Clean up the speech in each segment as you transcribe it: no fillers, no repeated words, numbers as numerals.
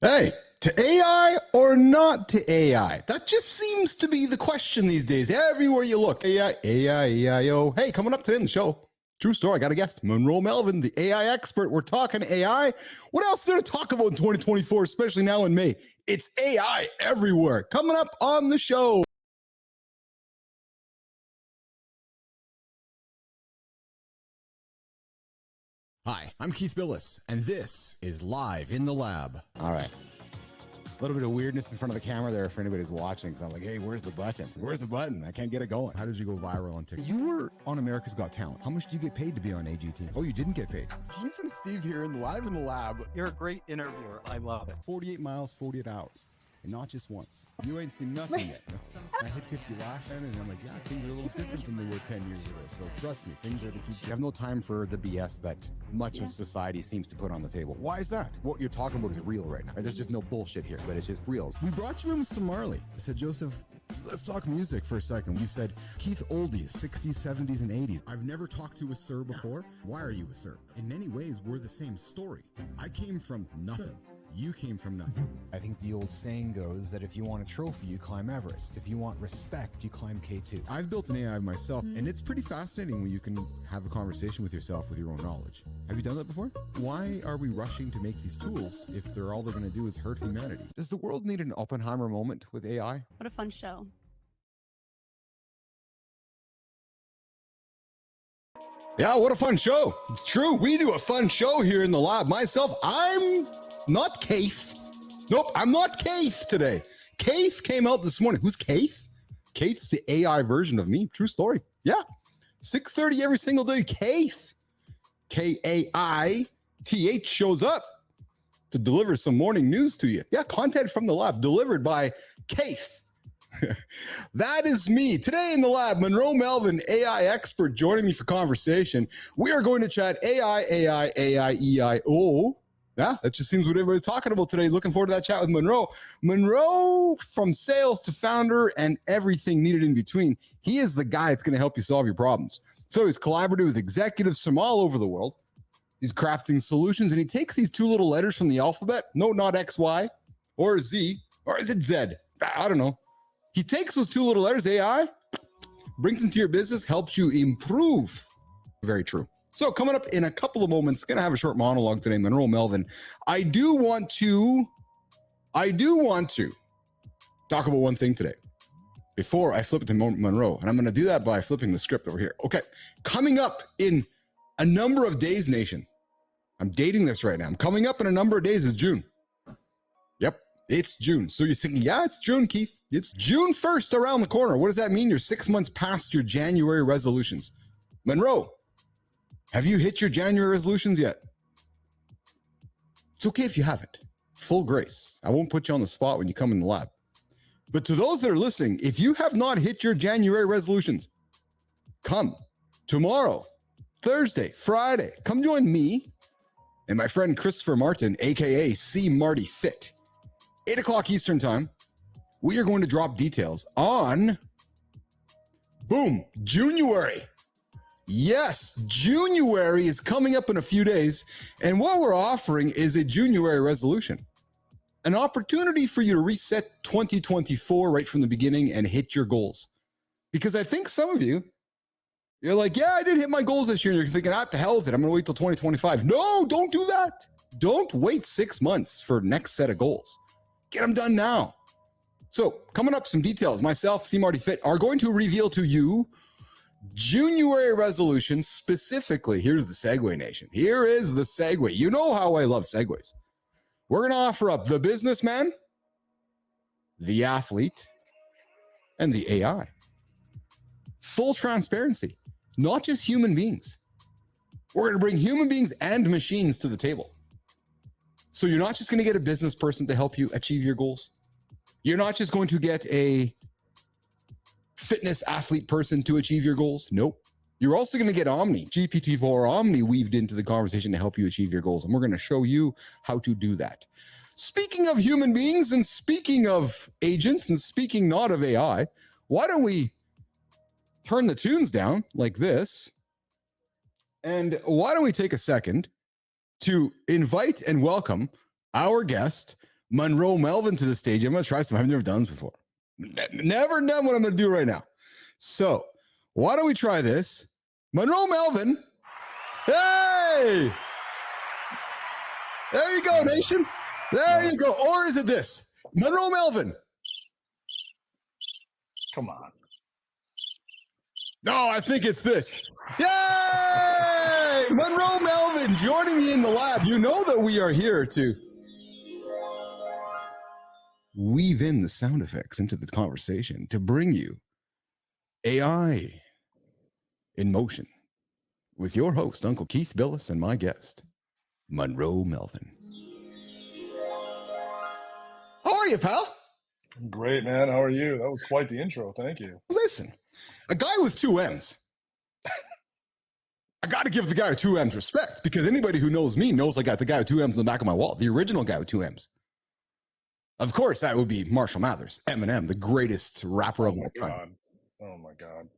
Hey, to AI or not to AI? That just seems to be the question these days. Everywhere you look, AI, AI, AIO. Hey, coming up today in the show, true story, I got a guest, Monroe Melvin, the AI expert. We're talking AI. What else is there to talk about in 2024, especially now in May? It's AI everywhere. Coming up on the show. Hi, I'm Keith Bilous, and this is Live in the Lab. All right. A little bit of weirdness in front of the camera there for anybody who's watching, because I'm like, hey, where's the button? Where's the button? I can't get it going. How did you go viral on TikTok? You were on America's Got Talent. How much did you get paid to be on AGT? Oh, you didn't get paid. Keith and Steve here in Live in the Lab. You're a great interviewer. I love it. 48 miles, 48 hours. And not just once. You ain't seen nothing yet. I hit 50 last time, and I'm like, yeah, things are a little different than they were 10 years ago. So trust me, things are to keep. You have no time for the BS that much of society seems to put on the table. Why is that? What you're talking about is real right now. There's just no bullshit here, but it's just real. We brought you in with some Marley. I said, Joseph, let's talk music for a second. You said, Keith, oldies, 60s, 70s, and 80s. I've never talked to a sir before. Why are you a sir? In many ways, we're the same story. I came from nothing. You came from nothing. I think the old saying goes that if you want a trophy, you climb Everest. If you want respect, you climb K2. I've built an AI myself, and it's pretty fascinating when you can have a conversation with yourself with your own knowledge. Have you done that before? Why are we rushing to make these tools if they're all they're going to do is hurt humanity? Does the world need an Oppenheimer moment with AI? What a fun show. Yeah, what a fun show. It's true. We do a fun show here in the lab. Myself, I'm not Keith. Nope, I'm not Keith today. Keith came out this morning. Who's Keith? Keith's the AI version of me. True story. Yeah. 6:30 every single day. Keith, Kaith, shows up to deliver some morning news to you. Yeah, content from the lab delivered by Keith. That is me. Today in the lab, Monroe Melvin, AI expert, joining me for conversation. We are going to chat AI, EIO. Yeah, that just seems what everybody's talking about today. Looking forward to that chat with Monroe. Monroe, from sales to founder and everything needed in between, he is the guy that's going to help you solve your problems. So he's collaborated with executives from all over the world. He's crafting solutions, and he takes these two little letters from the alphabet. No, not X, Y, or Z, or is it Z? I don't know. He takes those two little letters, AI, brings them to your business, helps you improve. Very true. So coming up in a couple of moments, going to have a short monologue today, Monroe Melvin. I do want to talk about one thing today before I flip it to Monroe, and I'm going to do that by flipping the script over here. Okay, coming up in a number of days, nation. I'm dating this right now. I'm coming up in a number of days is June. Yep, it's June. So you're thinking, yeah, it's June, Keith. It's June 1st around the corner. What does that mean? You're 6 months past your January resolutions. Monroe, have you hit your January resolutions yet? It's okay if you haven't. Full grace. I won't put you on the spot when you come in the lab. But to those that are listening, if you have not hit your January resolutions, come tomorrow, Thursday, Friday. Come join me and my friend Christopher Martin, aka C Marty Fit. 8 o'clock Eastern time. We are going to drop details on, boom, January. Yes, January is coming up in a few days, and what we're offering is a January resolution, an opportunity for you to reset 2024 right from the beginning and hit your goals. Because I think some of you, you're like, yeah, I didn't hit my goals this year. You're thinking, to hell with it. I'm going to wait till 2025. No, don't do that. Don't wait 6 months for next set of goals. Get them done now. So coming up, some details. Myself, C Marty Fit, are going to reveal to you January resolution, specifically. Here's the segue, nation. Here is the segue. You know how I love segues. We're going to offer up the businessman, the athlete, and the AI. Full transparency, not just human beings. We're going to bring human beings and machines to the table. So you're not just going to get a business person to help you achieve your goals. You're not just going to get a fitness athlete person to achieve your goals. Nope. You're also going to get Omni, GPT-4 Omni weaved into the conversation to help you achieve your goals. And we're going to show you how to do that. Speaking of human beings and speaking of agents and speaking not of AI, why don't we turn the tunes down like this? And why don't we take a second to invite and welcome our guest, Monroe Melvin to the stage. I'm going to try something I've never done this before. Never done what I'm going to do right now. So why don't we try this? Monroe Melvin. Hey! There you go, nation. There you go. Or is it this? Monroe Melvin. Come on. No, I think it's this. Yay! Monroe Melvin joining me in the lab. You know that we are here to weave in the sound effects into the conversation to bring you AI in motion with your host, Uncle Keith Bilous, and my guest, Monroe Melvin. How are you, pal? Great, man. How are you? That was quite the intro. Thank you. Listen, a guy with two M's. I got to give the guy with two M's respect because anybody who knows me knows I got the guy with two M's on the back of my wall, the original guy with two M's. Of course, that would be Marshall Mathers, Eminem, the greatest rapper of all time. Oh my God.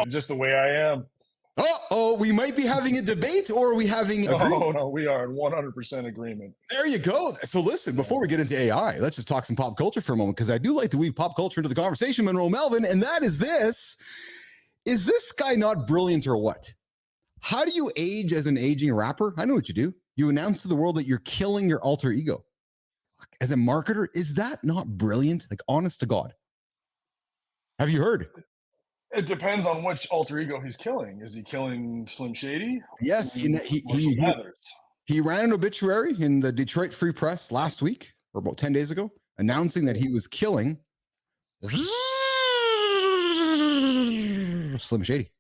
Just the way I am. We might be having a debate, or are we having agreement? No, we are in 100% agreement. There you go. So listen, before we get into AI, let's just talk some pop culture for a moment, because I do like to weave pop culture into the conversation, Monroe Melvin, and that is this. Is this guy not brilliant or what? How do you age as an aging rapper? I know what you do. You announce to the world that you're killing your alter ego. As a marketer, is that not brilliant? Like, honest to God. Have you heard? It depends on which alter ego he's killing. Is he killing Slim Shady? Yes, he ran an obituary in the Detroit Free Press last week, or about 10 days ago, announcing that he was killing Slim Shady.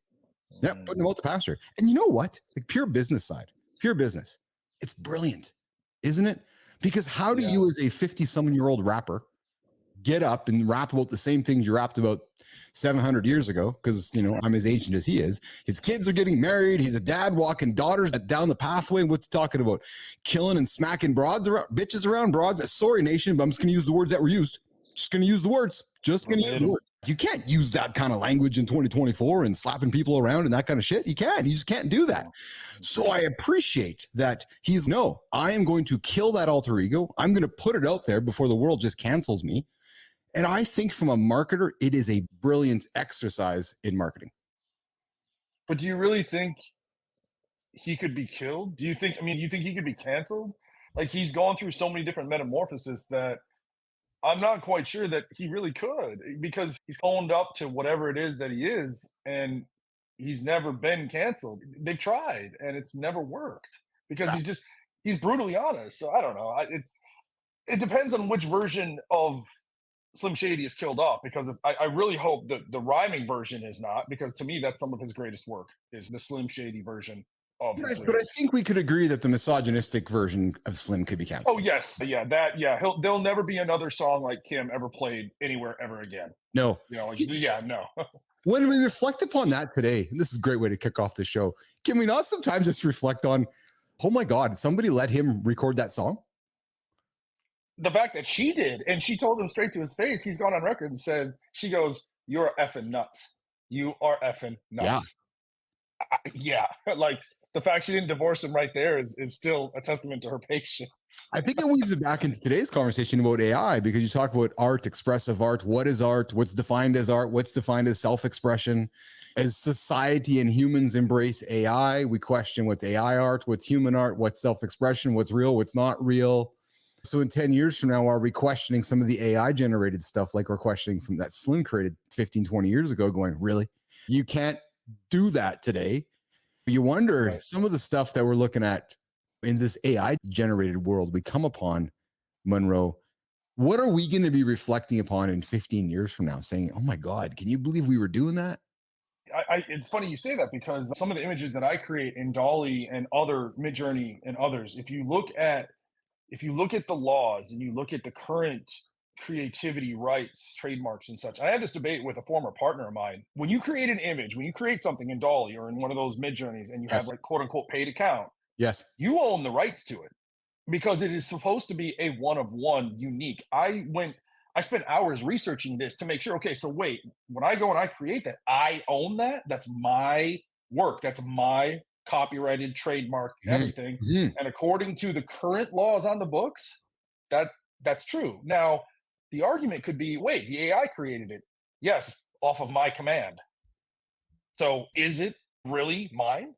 Yep, putting him out to pasture. And you know what? Like, pure business side, pure business. It's brilliant, isn't it? Because how do you, as a 50-something-year-old rapper, get up and rap about the same things you rapped about 700 years ago? Because, you know, I'm as ancient as he is. His kids are getting married. He's a dad walking daughters down the pathway. What's he talking about? Killing and smacking broads around, bitches around broads. Sorry, nation, but I'm just going to use the words that were used. Just going to use the words. Just going to use the words. You can't use that kind of language in 2024 and slapping people around and that kind of shit. You can't. You just can't do that. So I appreciate that he's, no, I am going to kill that alter ego. I'm going to put it out there before the world just cancels me. And I think from a marketer, it is a brilliant exercise in marketing. But do you really think he could be killed? Do you think, you think he could be canceled? Like, he's gone through so many different metamorphoses that I'm not quite sure that he really could, because he's owned up to whatever it is that he is, and he's never been canceled. They've tried, and it's never worked because he's brutally honest. So I don't know. It depends on which version of Slim Shady is killed off, because I really hope that the rhyming version is not, because to me, that's some of his greatest work, is the Slim Shady version. Yes, but I think we could agree that the misogynistic version of Slim could be canceled. Oh yes, there'll never be another song like Kim ever played anywhere ever again. No, no. When we reflect upon that today, and this is a great way to kick off the show, can we not sometimes just reflect on, oh my God, somebody let him record that song? The fact that she did, and she told him straight to his face, he's gone on record and said, she goes, "You're effing nuts. You are effing nuts." Yeah. Like, the fact she didn't divorce him right there is still a testament to her patience. I think it weaves it back into today's conversation about AI, because you talk about art, expressive art. What is art? What's defined as art? What's defined as self-expression? As society and humans embrace AI, we question what's AI art, what's human art, what's self-expression, what's real, what's not real. So in 10 years from now, are we questioning some of the AI generated stuff like we're questioning from that Slim created 15, 20 years ago, going, really? You can't do that today. You wonder some of the stuff that we're looking at in this AI generated world we come upon, Monroe. What are we going to be reflecting upon in 15 years from now, saying, oh my God, can you believe we were doing that? It's funny you say that, because some of the images that I create in Dolly and other Midjourney and others, if you look at the laws and you look at the current creativity rights, trademarks and such. I had this debate with a former partner of mine. When you create an image, when you create something in Dolly or in one of those Midjourneys and you have like quote unquote paid account, you own the rights to it, because it is supposed to be a one of one unique. I spent hours researching this to make sure, okay, so wait, when I go and I create that, I own that. That's my work. That's my copyrighted, trademark, everything. And according to the current laws on the books, that's true. Now, the argument could be, wait, the AI created it. Yes, off of my command. So is it really mine?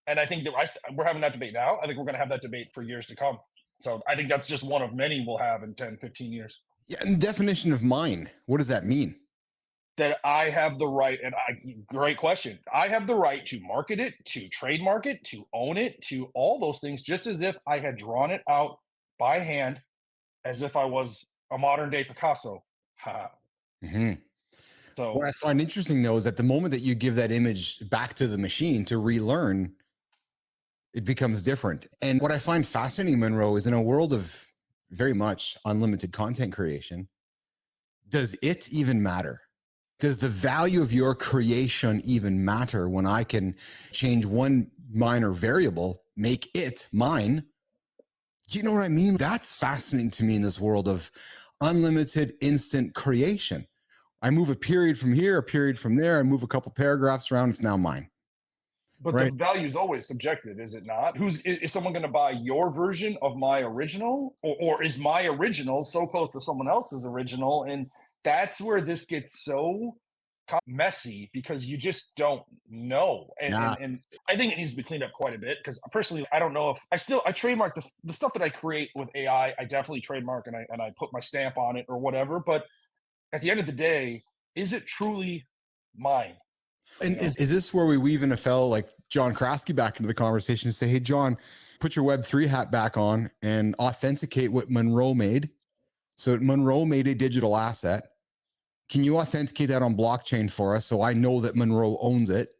And I think that we're having that debate now. I think we're going to have that debate for years to come. So I think that's just one of many we'll have in 10, 15 years. Yeah, and the definition of mine, what does that mean? That I have the right, and great question. I have the right to market it, to trademark it, to own it, to all those things, just as if I had drawn it out by hand, as if I was a modern day Picasso. Mm-hmm. So What I find interesting though is that the moment that you give that image back to the machine to relearn, it becomes different. And what I find fascinating, Monroe, is in a world of very much unlimited content creation, does it even matter? Does the value of your creation even matter when I can change one minor variable, make it mine? You know what I mean? That's fascinating to me in this world of unlimited instant creation. I move a period from here, a period from there. I move a couple paragraphs around. It's now mine. but the Right. value is always subjective, is it not? Is someone going to buy your version of my original, or is my original so close to someone else's original? And that's where this gets so messy, because you just don't know. Yeah. And I think it needs to be cleaned up quite a bit, because personally, I don't know if I trademark the stuff that I create with AI. I definitely trademark, and I put my stamp on it or whatever. But at the end of the day, is it truly mine? And is this where we weave in a fellow like John Kraske back into the conversation and say, hey, John, put your Web3 hat back on and authenticate what Monroe made. So Monroe made a digital asset. Can you authenticate that on blockchain for us so I know that Monroe owns it?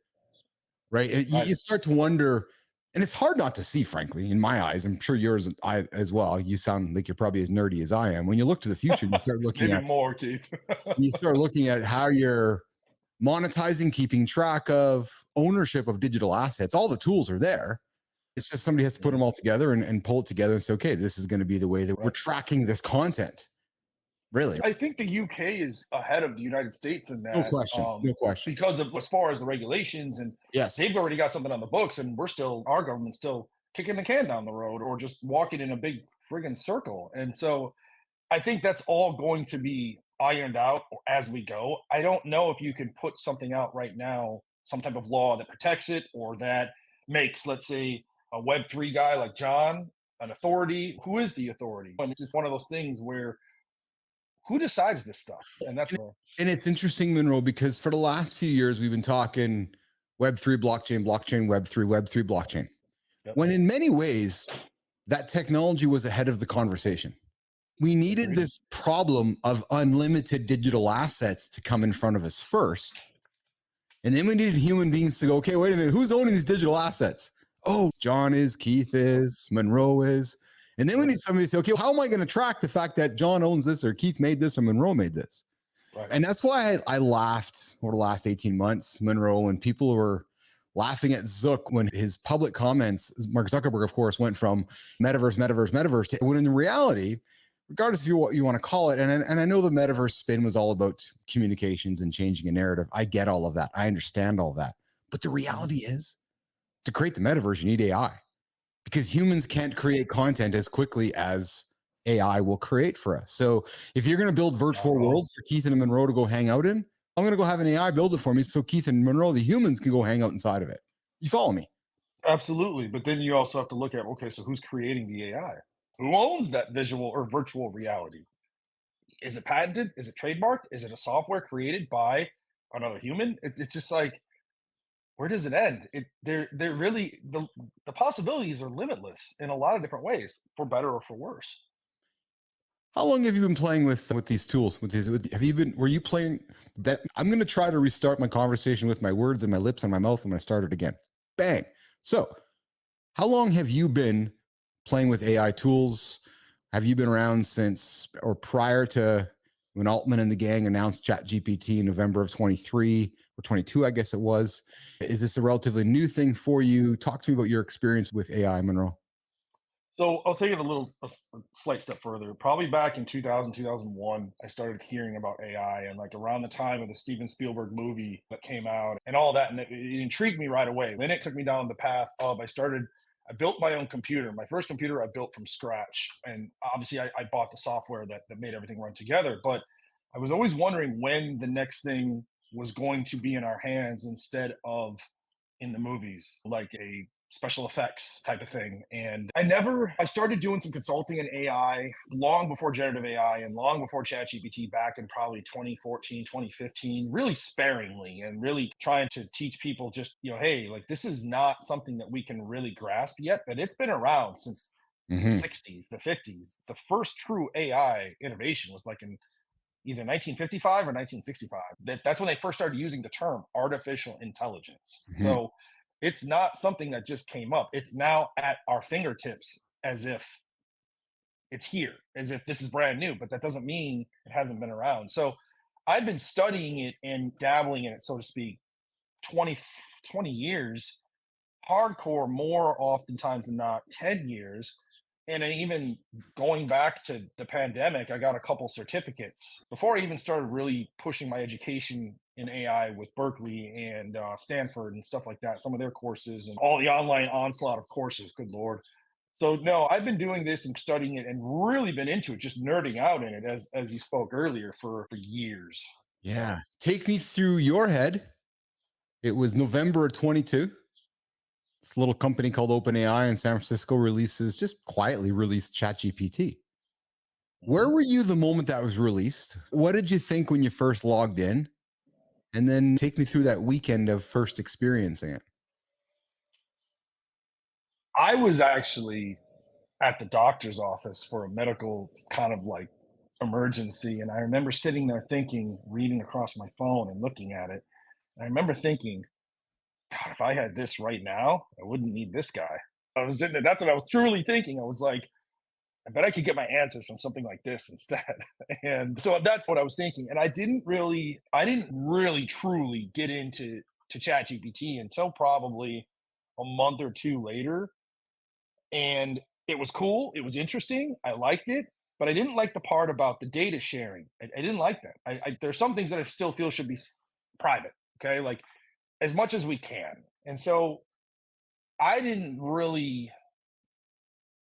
Right. And you start to wonder, and it's hard not to see, frankly, in my eyes. I'm sure yours as well. You sound like you're probably as nerdy as I am. When you look to the future, you start looking Maybe at more, Keith. you start looking at how you're monetizing, keeping track of ownership of digital assets. All the tools are there. It's just somebody has to put them all together and pull it together and say, okay, this is going to be the way that we're tracking this content. Really? I think the UK is ahead of the United States in No that, question. No question. because of, as far as the regulations, and Yes. they've already got something on the books, and our government's still kicking the can down the road, or just walking in a big friggin' circle. And so I think that's all going to be ironed out as we go. I don't know if you can put something out right now, some type of law that protects it, or that makes, let's say, a Web3 guy like John an authority. Who is the authority? And it's just one of those things where, who decides this stuff? And that's And it's interesting, Monroe, because for the last few years, we've been talking Web3 blockchain, blockchain, Web3 blockchain. Yep. When in many ways, that technology was ahead of the conversation. We needed this problem of unlimited digital assets to come in front of us first. And then we needed human beings to go, okay, wait a minute, who's owning these digital assets? Oh, John is, Keith is, Monroe is. And then we need somebody to say, okay, how am I going to track the fact that John owns this, or Keith made this, or Monroe made this? Right. And that's why I laughed over the last 18 months, Monroe, when people were laughing at Zuck when his public comments, Mark Zuckerberg, of course, went from metaverse, to, when in reality, regardless of what you want to call it, and I know the metaverse spin was all about communications and changing a narrative. I get all of that. I understand all of that. But the reality is, to create the metaverse, you need AI, because humans can't create content as quickly as AI will create for us. So if you're going to build virtual worlds for Keith and Monroe to go hang out in, I'm going to go have an AI build it for me so Keith and Monroe, the humans, can go hang out inside of it. You follow me? Absolutely. But then you also have to look at, okay, so who's creating the AI? Who owns that visual or virtual reality? Is it patented? Is it trademarked? Is it a software created by another human? It's just like, where does it end? They're really, the possibilities are limitless in a lot of different ways, for better or for worse. How long have you been playing with these tools? Were you playing that? I'm going to try to restart my conversation with my words and my lips and my mouth. I'm going to start it again. Bang. So how long have you been playing with AI tools? Have you been around since or prior to when Altman and the gang announced ChatGPT in November of 23 or 22, I guess it was? Is this a relatively new thing for you? Talk to me about your experience with AI, Monroe. So I'll take it a slight step further. Probably back in 2000, 2001, I started hearing about AI, and like around the time of the Steven Spielberg movie that came out and all that. And it intrigued me right away. Then it took me down the path of, I started I built my own computer. My first computer I built from scratch. And obviously I bought the software that made everything run together. But I was always wondering when the next thing was going to be in our hands instead of in the movies, like a special effects type of thing. And I started doing some consulting in AI long before generative AI and long before ChatGPT back in probably 2014, 2015, really sparingly and really trying to teach people just, hey, like this is not something that we can really grasp yet, but it's been around since the Mm-hmm. 60s, the 50s. The first true AI innovation was like in either 1955 or 1965. That's when they first started using the term artificial intelligence. Mm-hmm. So it's not something that just came up. It's now at our fingertips as if it's here, as if this is brand new, but that doesn't mean it hasn't been around. So I've been studying it and dabbling in it, so to speak, 20 years, hardcore more oftentimes than not, 10 years. And even going back to the pandemic, I got a couple certificates before I even started really pushing my education in AI with Berkeley and Stanford and stuff like that, some of their courses and all the online onslaught of courses. Good Lord. So no, I've been doing this and studying it and really been into it, just nerding out in it as you spoke earlier for years. Yeah. Take me through your head. It was November of 22. This little company called OpenAI in San Francisco just quietly released ChatGPT. Where were you the moment that was released? What did you think when you first logged in? And then take me through that weekend of first experiencing it. I was actually at the doctor's office for a medical kind of like emergency. And I remember sitting there thinking, reading across my phone and looking at it. And I remember thinking, God, if I had this right now, I wouldn't need this guy. That's what I was truly thinking. I was like, I bet I could get my answers from something like this instead. And so that's what I was thinking. And I didn't really truly get into Chat GPT until probably a month or two later. And it was cool. It was interesting. I liked it, but I didn't like the part about the data sharing. I didn't like that. There's some things that I still feel should be private. Okay, like as much as we can. And so I didn't really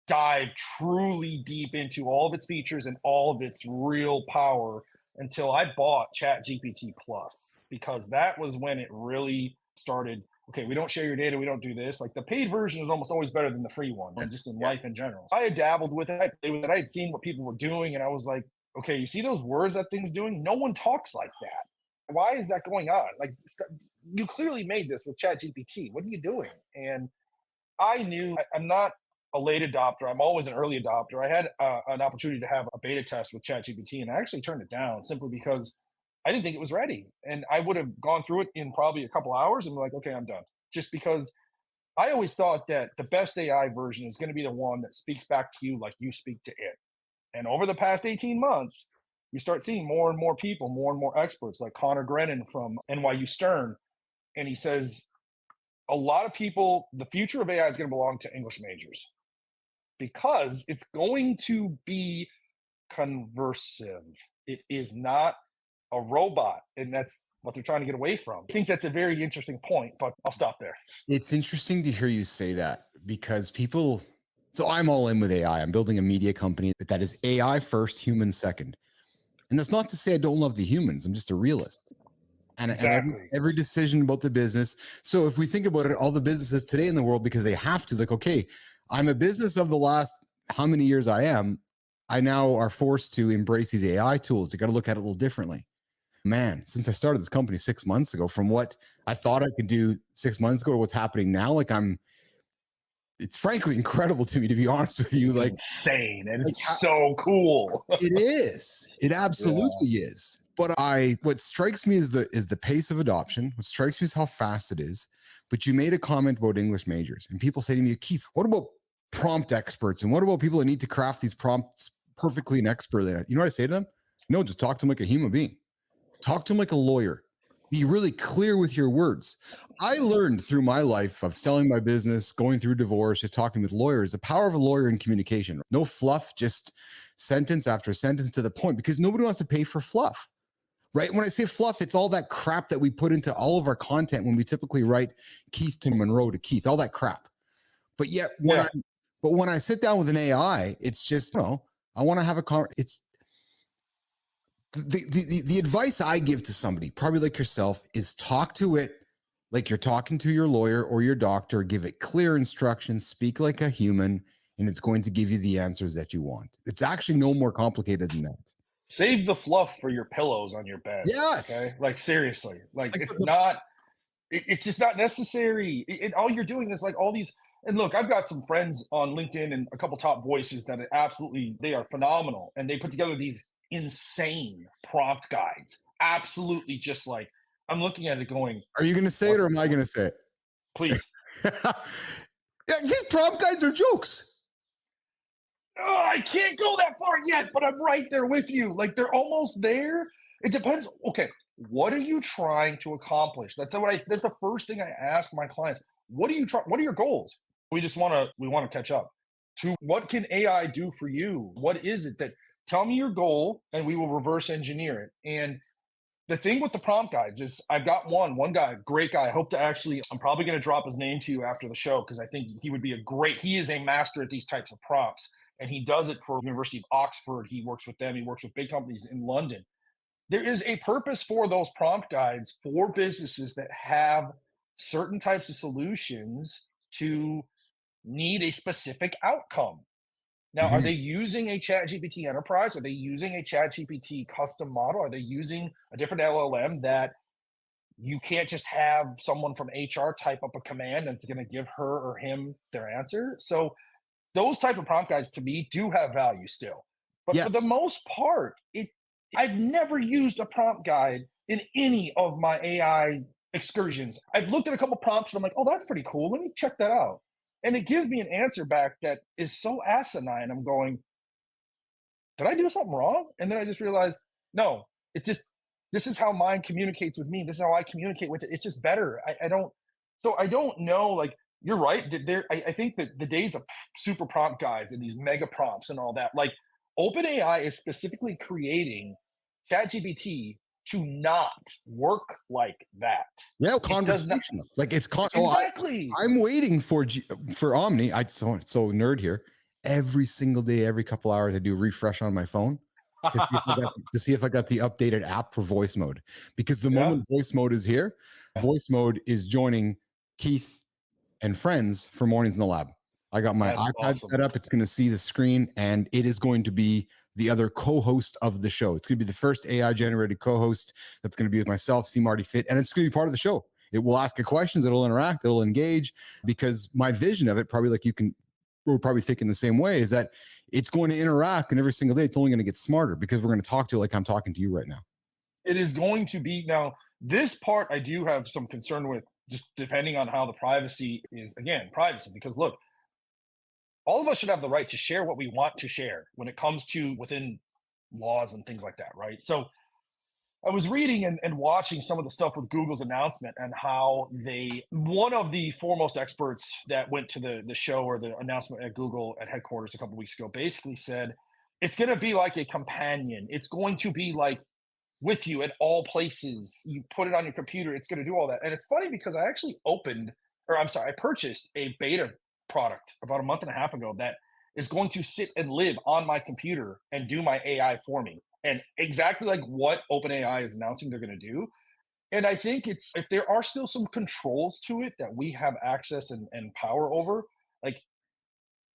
dive truly deep into all of its features and all of its real power until I bought Chat GPT Plus, because that was when it really started. Okay, we don't share your data, we don't do this. Like the paid version is almost always better than the free one, and just in life in general. I had dabbled with it, I played with it, I had seen what people were doing, and I was like, okay, you see those words that thing's doing? No one talks like that. Why is that going on? Like, you clearly made this with Chat GPT. What are you doing? And I knew I'm not a late adopter. I'm always an early adopter. I had an opportunity to have a beta test with ChatGPT, and I actually turned it down simply because I didn't think it was ready. And I would have gone through it in probably a couple hours and be like, okay, I'm done. Just because I always thought that the best AI version is going to be the one that speaks back to you like you speak to it. And over the past 18 months, you start seeing more and more people, more and more experts like Connor Grennan from NYU Stern. And he says, a lot of people, the future of AI is going to belong to English majors because it's going to be conversive. It is not a robot, and that's what they're trying to get away from. I think that's a very interesting point, but I'll stop there. It's interesting to hear you say that because so I'm all in with AI. I'm building a media company that is AI first, human second. And that's not to say I don't love the humans. I'm just a realist. And Exactly. every decision about the business. So if we think about it, all the businesses today in the world, because they have to, like, okay, I'm a business of the last how many years I now are forced to embrace these AI tools. You got to look at it a little differently. Man, since I started this company 6 months ago, from what I thought I could do 6 months ago to what's happening now, like it's frankly incredible to me, to be honest with you. It's Like insane, and it's so cool. it is. It absolutely is. But what strikes me is the pace of adoption. What strikes me is how fast it is. But you made a comment about English majors, and people say to me, Keith, what about prompt experts? And what about people that need to craft these prompts perfectly and expertly? You know what I say to them? No, just talk to them like a human being. Talk to them like a lawyer. Be really clear with your words. I learned through my life of selling my business, going through divorce, just talking with lawyers, the power of a lawyer in communication. No fluff, just sentence after sentence to the point, because nobody wants to pay for fluff, right? When I say fluff, it's all that crap that we put into all of our content when we typically write Keith to Monroe to Keith, all that crap. But yet Yeah. when I sit down with an AI, it's just, I want to have it's the advice I give to somebody, probably like yourself, is talk to it like you're talking to your lawyer or your doctor, give it clear instructions, speak like a human, and it's going to give you the answers that you want. It's actually no more complicated than that. Save the fluff for your pillows on your bed. Yes. Okay. Like seriously, like it's just not necessary. All you're doing is like all these. And look, I've got some friends on LinkedIn and a couple top voices that they are phenomenal. And they put together these insane prompt guides. Absolutely just like, I'm looking at it going, are you going to say it or am I going to say it? Please. These prompt guides are jokes. Oh, I can't go that far yet, but I'm right there with you. Like they're almost there. It depends. Okay, what are you trying to accomplish? That's the first thing I ask my clients. What are your goals? We want to catch up to what can AI do for you? What is it that tell me your goal and we will reverse engineer it. And the thing with the prompt guides is I've got one guy, great guy. I hope to I'm probably going to drop his name to you after the show because I think he is a master at these types of prompts. And he does it for University of Oxford. He works with them. He works with big companies in London. There is a purpose for those prompt guides for businesses that have certain types of solutions to need a specific outcome. Now, are they using a ChatGPT Enterprise? Are they using a ChatGPT custom model? Are they using a different LLM that you can't just have someone from HR type up a command and it's going to give her or him their answer? So those type of prompt guides to me do have value still. But for the most part, I've never used a prompt guide in any of my AI excursions. I've looked at a couple prompts and I'm like, oh, that's pretty cool. Let me check that out. And it gives me an answer back that is so asinine. I'm going, did I do something wrong? And then I just realized, no, this is how mine communicates with me. This is how I communicate with it. It's just better. I don't know. Like, you're right. I think that the days of super prompt guides and these mega prompts and all that, like OpenAI is specifically creating ChatGPT to not work like that. Yeah, conversational. Like it's exactly. I'm waiting for Omni. So nerd here. Every single day, every couple hours, I do refresh on my phone to see if I got the updated app for voice mode. Because the moment voice mode is here, voice mode is joining Keith and friends for Mornings in the Lab. I got my iPad set up. It's going to see the screen, and it is going to be the other co-host of the show. It's going to be the first AI-generated co-host that's going to be with myself, C. Marty Fit, and it's going to be part of the show. It will ask questions. It'll interact. It'll engage. Because my vision of it, probably like we're probably thinking the same way, is that it's going to interact, and every single day it's only going to get smarter because we're going to talk to it like I'm talking to you right now. It is going to be now. This part I do have some concern with, just depending on how the privacy is. Again, privacy, because look, all of us should have the right to share what we want to share when it comes to within laws and things like that, right? So I was reading and watching some of the stuff with Google's announcement and how one of the foremost experts that went to the show or the announcement at Google at headquarters a couple of weeks ago basically said, it's going to be like a companion. It's going to be like with you at all places. You put it on your computer, it's going to do all that. And it's funny because I purchased a beta product about a month and a half ago that is going to sit and live on my computer and do my AI for me. And exactly like what OpenAI is announcing they're going to do. And I think if there are still some controls to it that we have access and power over, like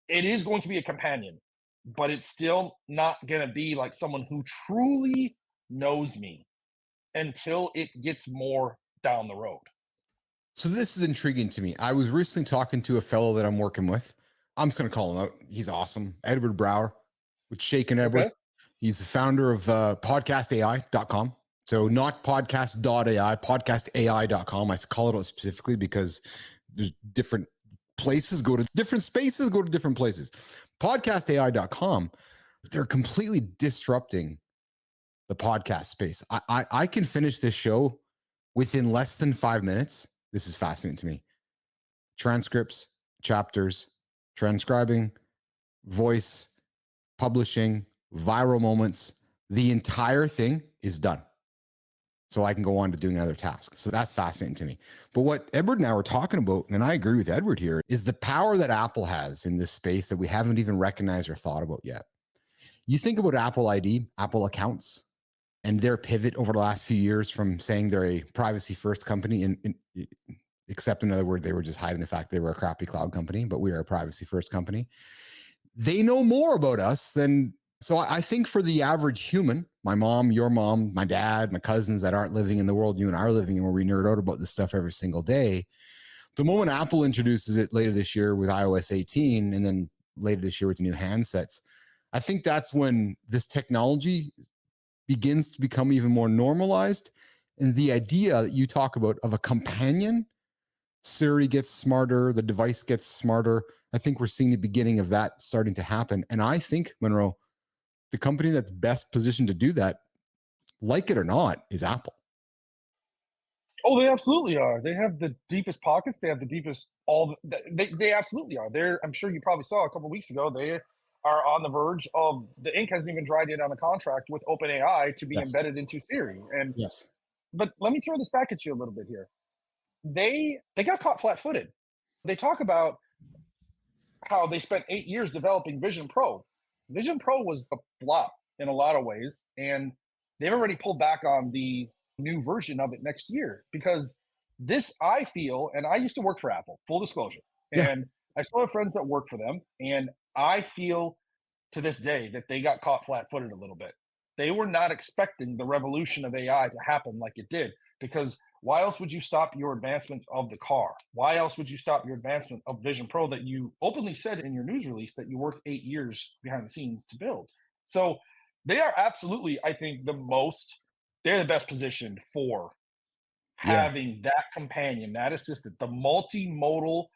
it is going to be a companion, but it's still not going to be like someone who truly knows me until it gets more down the road. So this is intriguing to me. I was recently talking to a fellow that I'm working with. I'm just going to call him out. He's awesome. Edward Brower with Shaken Edward. Okay. He's the founder of podcastai.com. So not podcast.ai, podcastai.com. I call it out specifically because there's different places, go to different spaces, go to different places. Podcastai.com, they're completely disrupting the podcast space. I can finish this show within less than 5 minutes. This is fascinating to me. Transcripts, chapters, transcribing, voice, publishing, viral moments. The entire thing is done. so I can go on to doing another task. So that's fascinating to me. But what Edward and I were talking about, and I agree with Edward here, is the power that Apple has in this space that we haven't even recognized or thought about yet. You think about Apple ID, Apple accounts, and their pivot over the last few years from saying they're a privacy first company, except in other words, they were just hiding the fact they were a crappy cloud company, but we are a privacy first company. They know more about us than, so I think for the average human, my mom, your mom, my dad, my cousins that aren't living in the world you and I are living in, where we nerd out about this stuff every single day, the moment Apple introduces it later this year with iOS 18 and then later this year with the new handsets, I think that's when this technology begins to become even more normalized. And the idea that you talk about of a companion, Siri gets smarter, the device gets smarter. I think we're seeing the beginning of that starting to happen. And I think, Monroe, the company that's best positioned to do that, like it or not, is Apple. Oh, they absolutely are. They have the deepest pockets. They have the deepest they absolutely are. I'm sure you probably saw a couple of weeks ago, they are on the verge of, the ink hasn't even dried in on the contract with OpenAI to be Yes. embedded into Siri. And Yes. but let me throw this back at you a little bit here. They got caught flat-footed. They talk about how they spent 8 years developing Vision Pro. Vision Pro was a flop in a lot of ways, and they've already pulled back on the new version of it next year because this, I feel, and I used to work for Apple, full disclosure, Yeah. and I still have friends that work for them, and I feel to this day that they got caught flat-footed a little bit. They were not expecting the revolution of AI to happen like it did, because why else would you stop your advancement of the car? Why else would you stop your advancement of Vision Pro that you openly said in your news release that you worked 8 years behind the scenes to build? So they are absolutely, I think, they're the best positioned for Yeah. having that companion, that assistant, the multimodal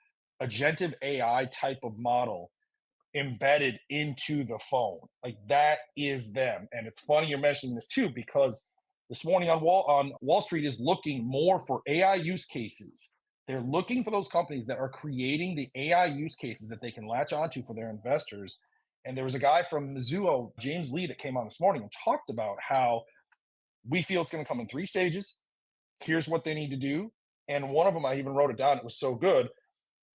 agentive AI type of model embedded into the phone. Like that is them. And it's funny you're mentioning this too, because this morning on Wall Street is looking more for AI use cases. They're looking for those companies that are creating the AI use cases that they can latch onto for their investors. And there was a guy from Mizuho, James Lee, that came on this morning and talked about how we feel it's going to come in 3 stages. Here's what they need to do. And one of them, I even wrote it down. It was so good.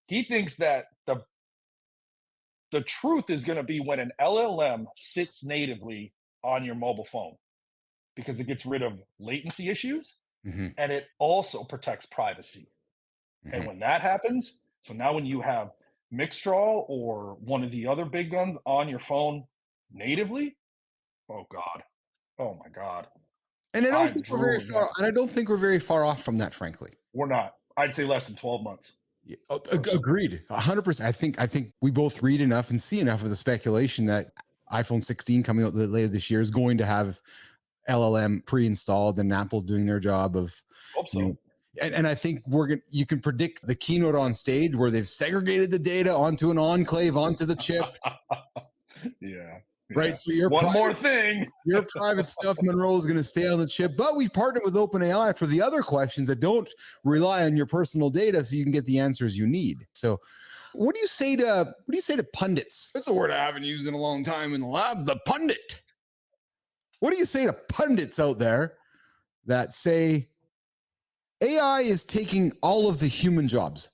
He thinks that the truth is going to be when an LLM sits natively on your mobile phone, because it gets rid of latency issues and it also protects privacy. And when that happens, so now when you have Mixtral or one of the other big guns on your phone natively, oh God, oh my God. And I don't I'm think we're very drooling far. now. And I don't think we're very far off from that, frankly. We're not. I'd say less than 12 months. Yeah, agreed, 100%. I think we both read enough and see enough of the speculation that iPhone 16 coming out later this year is going to have LLM pre-installed, and Apple's doing their job of, Hope you so. know, and I think you can predict the keynote on stage where they've segregated the data onto an enclave, onto the chip, Yeah. right? Yeah. So your One private, more thing. your private stuff, Monroe, is going to stay on the chip, but we've partnered with OpenAI for the other questions that don't rely on your personal data, so you can get the answers you need. So what do you say to pundits? That's a word I haven't used in a long time in the lab, the pundit. What do you say to pundits out there that say AI is taking all of the human jobs?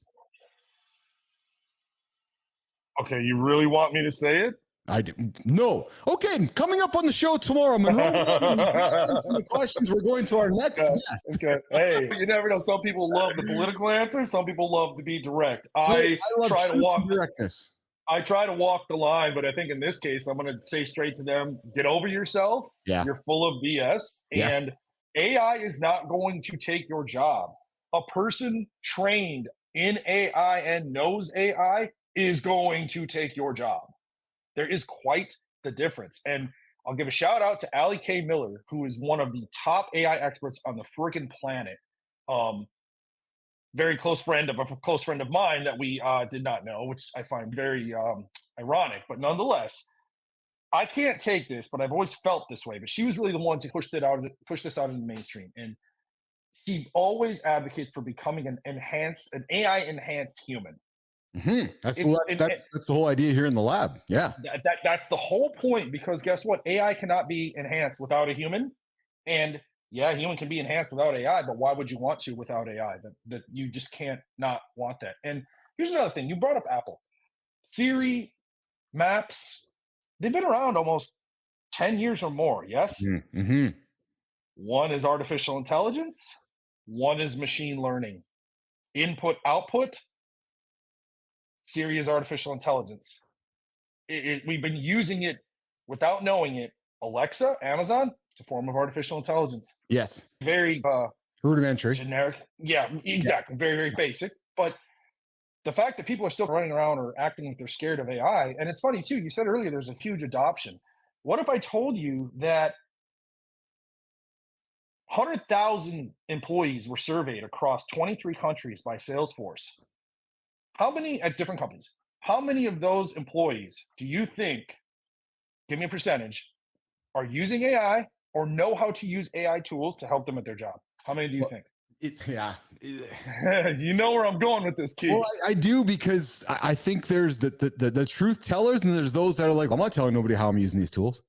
Okay, you really want me to say it? I didn't. No. Okay, coming up on the show tomorrow, Monroe Melvin is answering the questions. We're going to our next guest. Okay. Hey, you never know. Some people love the political answer. Some people love to be direct. I love Try to truth walk. and directness. I try to walk the line, but I think in this case, I'm going to say straight to them: get over yourself. Yeah. You're full of BS, Yes. and AI is not going to take your job. A person trained in AI and knows AI is going to take your job. There is quite the difference. And I'll give a shout out to Ali K. Miller, who is one of the top AI experts on the freaking planet. Very close friend of a close friend of mine that we did not know, which I find very ironic. But nonetheless, I can't take this, but I've always felt this way. But she was really the one to push this out in the mainstream. And she always advocates for becoming an AI enhanced human. That's the whole idea here in the lab. Yeah. That's the whole point, because guess what? AI cannot be enhanced without a human. And Yeah, human can be enhanced without AI, but why would you want to without AI? That you just can't not want that. And here's another thing. You brought up Apple. Siri, Maps, they've been around almost 10 years or more, yes? Mm-hmm. One is artificial intelligence, one is machine learning. Input, output, Siri is artificial intelligence. We've been using it without knowing it. Alexa, Amazon, it's a form of artificial intelligence. Yes. Very Rudimentary. generic. Yeah, exactly. Very, very basic. But the fact that people are still running around or acting like they're scared of AI, and it's funny too, you said earlier there's a huge adoption. What if I told you that 100,000 employees were surveyed across 23 countries by Salesforce? How many at different companies? How many of those employees do you think, give me a percentage, are using AI or know how to use AI tools to help them at their job? How many do you Well, think? It's yeah. You know where I'm going with this, Keith. Well, I do because I think there's the truth tellers and there's those that are like, I'm not telling nobody how I'm using these tools.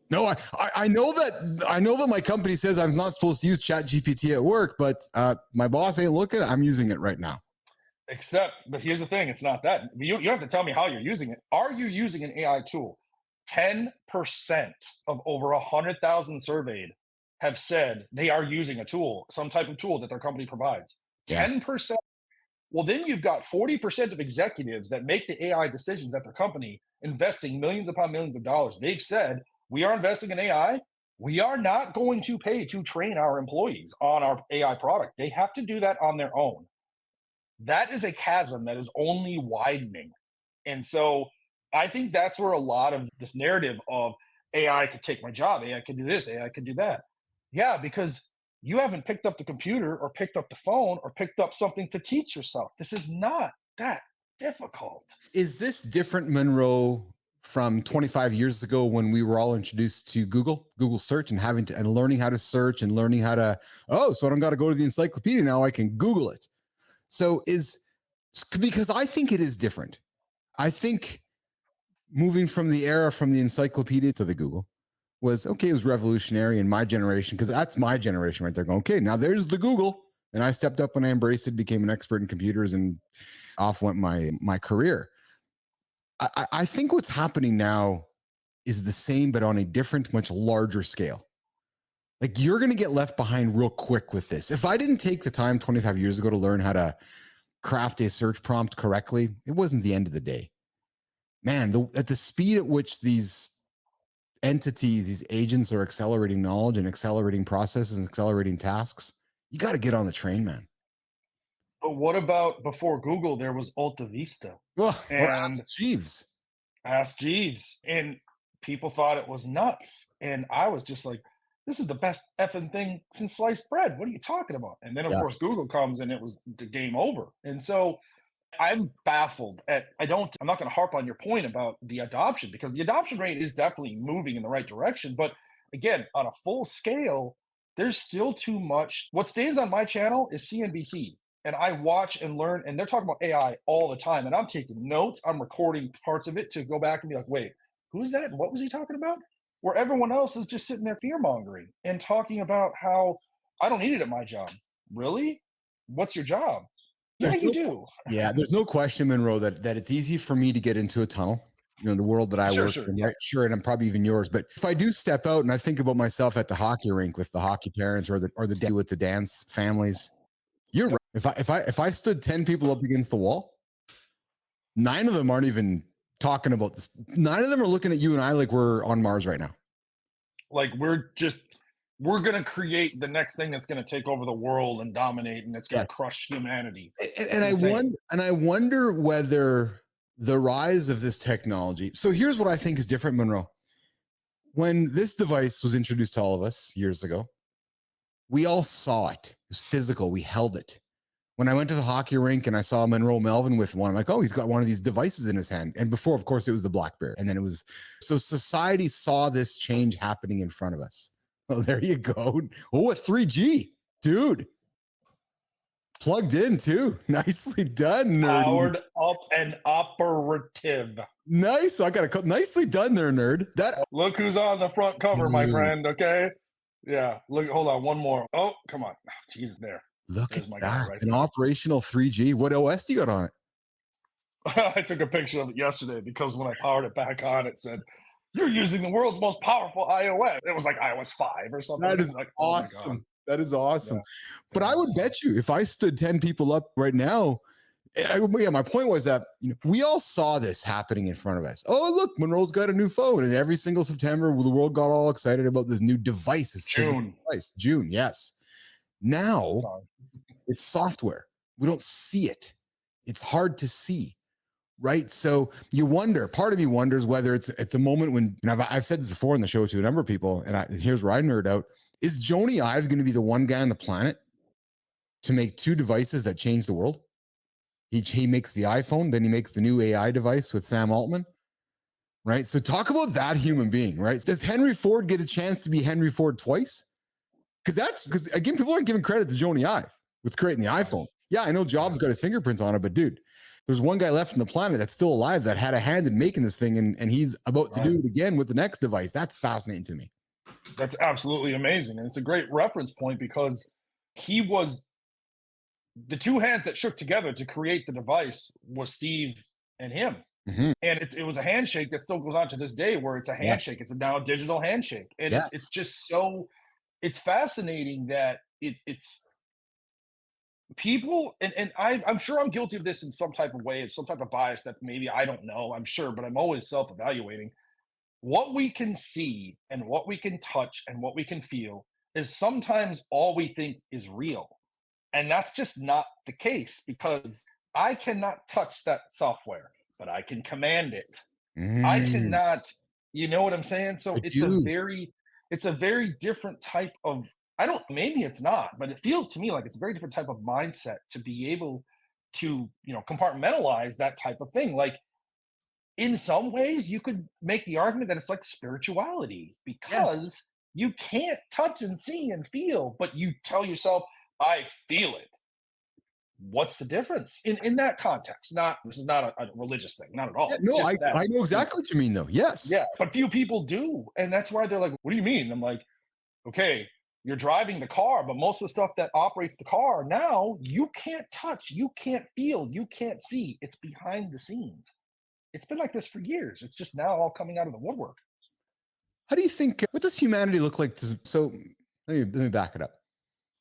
No, I know that my company says I'm not supposed to use Chat GPT at work, but my boss ain't looking. I'm using it right now. But here's the thing, it's not that. You have to tell me how you're using it. Are you using an AI tool? 10% of over 100,000 surveyed have said they are using a tool, some type of tool that their company provides. Yeah. 10%. Well, then you've got 40% of executives that make the AI decisions at their company, investing millions upon millions of dollars. They've said, we are investing in AI. We are not going to pay to train our employees on our AI product. They have to do that on their own. That is a chasm that is only widening. And so I think that's where a lot of this narrative of AI could take my job, AI could do this, AI could do that. Yeah, because you haven't picked up the computer or picked up the phone or picked up something to teach yourself. This is not that difficult. Is this different, Monroe, from 25 years ago when we were all introduced to Google search and having to and learning how to search and learning how to, so I don't got to go to the encyclopedia now, I can Google it. So because I think it is different. I think moving from the era from the encyclopedia to the Google was okay. It was revolutionary in my generation because that's my generation right there. Going, okay, now there's the Google, and I stepped up and I embraced it, became an expert in computers, and off went my career. I think what's happening now is the same, but on a different, much larger scale. Like you're going to get left behind real quick with this. If I didn't take the time 25 years ago to learn how to craft a search prompt correctly, it wasn't the end of the day. Man, at the speed at which these entities, these agents are accelerating knowledge and accelerating processes and accelerating tasks, you got to get on the train, man. But what about before Google, there was Alta Vista Well, and Jeeves. Ask Jeeves. And people thought it was nuts. And I was just like, this is the best effing thing since sliced bread. What are you talking about? And then, of course, Google comes and it was the game over. And so I'm baffled at, I'm not going to harp on your point about the adoption because the adoption rate is definitely moving in the right direction. But again, on a full scale, there's still too much. What stays on my channel is CNBC. And I watch and learn, and they're talking about AI all the time. And I'm taking notes, I'm recording parts of it to go back and be like, wait, who's that? What was he talking about? Where everyone else is just sitting there fear mongering and talking about how I don't need it at my job. Really? What's your job? Yeah, you do. Yeah, there's no question, Monroe, that it's easy for me to get into a tunnel. You know, the world that I work in, right? Sure, and I'm probably even yours. But if I do step out and I think about myself at the hockey rink with the hockey parents or the with the dance families, you're right. If I stood 10 people up against the wall, 9 of them aren't even talking about this. 9 of them are looking at you and I like we're on Mars right now. Like we're going to create the next thing that's going to take over the world and dominate, and it's going to crush humanity. And I wonder whether the rise of this technology. So here's what I think is different, Monroe. When this device was introduced to all of us years ago, we all saw it. It was physical. We held it. When I went to the hockey rink and I saw Monroe Melvin with one, I'm like, oh, he's got one of these devices in his hand. And before, of course, it was the BlackBerry. And then so society saw this change happening in front of us. Oh, there you go. Oh, a 3G, dude. Plugged in too. Nicely done, nerd. Powered up and operative. Nice. I got nicely done there, nerd. Look who's on the front cover, my friend. Okay. Yeah. Look, hold on. One more. Oh, come on. Oh, Jesus, there. Look at There's my guy that. right An there. operational 3G. What OS do you got on it? I took a picture of it yesterday because when I powered it back on, it said, "You're using the world's most powerful iOS." It was like iOS 5 or something. That I'm is like, oh my God. awesome. That is Yeah. awesome. But I Yeah. would bet you if I stood 10 people up right now, yeah, my point was that we all saw this happening in front of us. Oh, look, Monroe's got a new phone. And every single September, the world got all excited about this new device, this physical June. device. June, yes. Now Sorry. it's software. We don't see it. It's hard to see. Right. So you wonder, part of me wonders whether it's a moment when, and I've said this before in the show to a number of people, and here's where I nerd out. Is Joniyeff going to be the one guy on the planet to make two devices that change the world? He makes the iPhone, then he makes the new AI device with Sam Altman. Right. So talk about that human being, right? Does Henry Ford get a chance to be Henry Ford twice? Because again, people aren't giving credit to Joniyeff with creating the iPhone. Yeah, I know Jobs got his fingerprints on it, but dude, there's one guy left on the planet that's still alive that had a hand in making this thing, and he's about to do it again with the next device. That's fascinating to me. That's absolutely amazing. And it's a great reference point because he was the two hands that shook together to create the device was Steve and him. Mm-hmm. And it was a handshake that still goes on to this day where it's a handshake. Yes. It's now a digital handshake. And it's just so, it's fascinating that it's people, and I'm sure I'm guilty of this in some type of way, some type of bias that maybe I don't know, I'm sure, but I'm always self-evaluating. What we can see and what we can touch and what we can feel is sometimes all we think is real. And that's just not the case because I cannot touch that software, but I can command it. I cannot, you know what I'm saying? So it's a very different type of, I don't, maybe it's not, but it feels to me like it's a very different type of mindset to be able to, compartmentalize that type of thing. Like in some ways you could make the argument that it's like spirituality because you can't touch and see and feel, but you tell yourself, I feel it. What's the difference in that context? Not, this is not a religious thing, not at all. Yeah, It's no, just I know exactly what you mean, though. Yes. yeah, but few people do, and that's why they're like, "What do you mean?" I'm like, "Okay, you're driving the car, but most of the stuff that operates the car now, you can't touch, you can't feel, you can't see. It's behind the scenes. It's been like this for years. It's just now all coming out of the woodwork." How do you think? What does humanity look like? So let me back it up.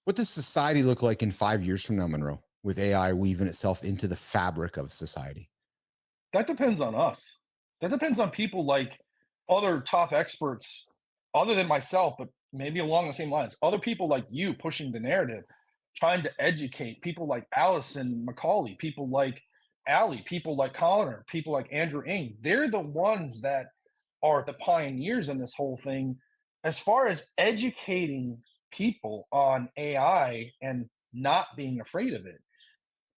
What does society look like in 5 years from now, Monroe, with AI weaving itself into the fabric of society? That depends on us. That depends on people like other top experts, other than myself, but maybe along the same lines. Other people like you pushing the narrative, trying to educate people like Allison Macaulay, people like Allie, people like Connor, people like Andrew Ng. They're the ones that are the pioneers in this whole thing as far as educating people on AI and not being afraid of it.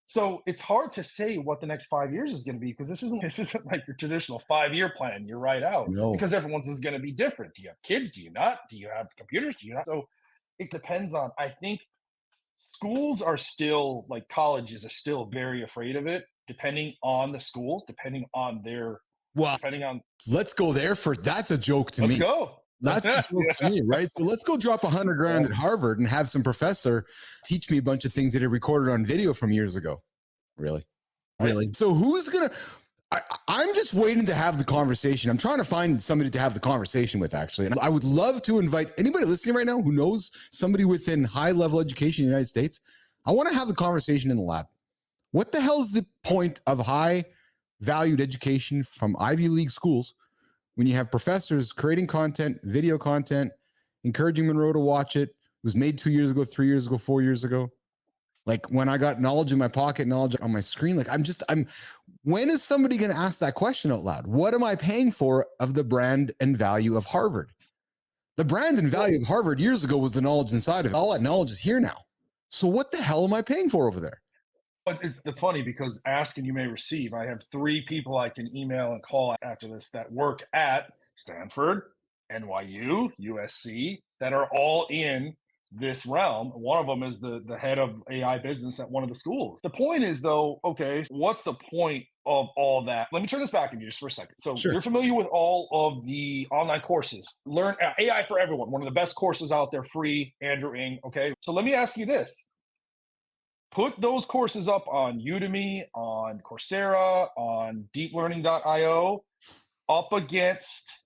So it's hard to say what the next 5 years is going to be because this isn't like your traditional 5 year plan. You're right out No. because everyone's is going to be different. Do you have kids? Do you not? Do you have computers? Do you not? So it depends on. I think schools are still like colleges are still very afraid of it, depending on the schools, depending on their, depending on. Let's go there for that's a joke to me. Let's go. That's a joke to me, right? So let's go drop $100,000 at Harvard and have some professor teach me a bunch of things that he recorded on video from years ago. Really? So who's gonna? I'm just waiting to have the conversation. I'm trying to find somebody to have the conversation with, actually. And I would love to invite anybody listening right now who knows somebody within high level education in the United States. I want to have the conversation in the lab. What the hell is the point of high valued education from Ivy League schools when you have professors creating content, video content, encouraging Monroe to watch it? It was made 2 years ago, 3 years ago, 4 years ago. Like when I got knowledge in my pocket, knowledge on my screen, like when is somebody going to ask that question out loud? What am I paying for of the brand and value of Harvard? The brand and value of Harvard years ago was the knowledge inside of it. All that knowledge is here now. So what the hell am I paying for over there? But it's funny because ask and you may receive. I have 3 people I can email and call after this that work at Stanford, NYU, USC, that are all in this realm. One of them is the head of AI business at one of the schools. The point is, though, okay, what's the point of all that. Let me turn this back on you just for a second. So Sure. you're familiar with all of the online courses. Learn AI for Everyone, one of the best courses out there, free, Andrew Ng. Okay. So let me ask you this. Put those courses up on Udemy, on Coursera, on deeplearning.io, up against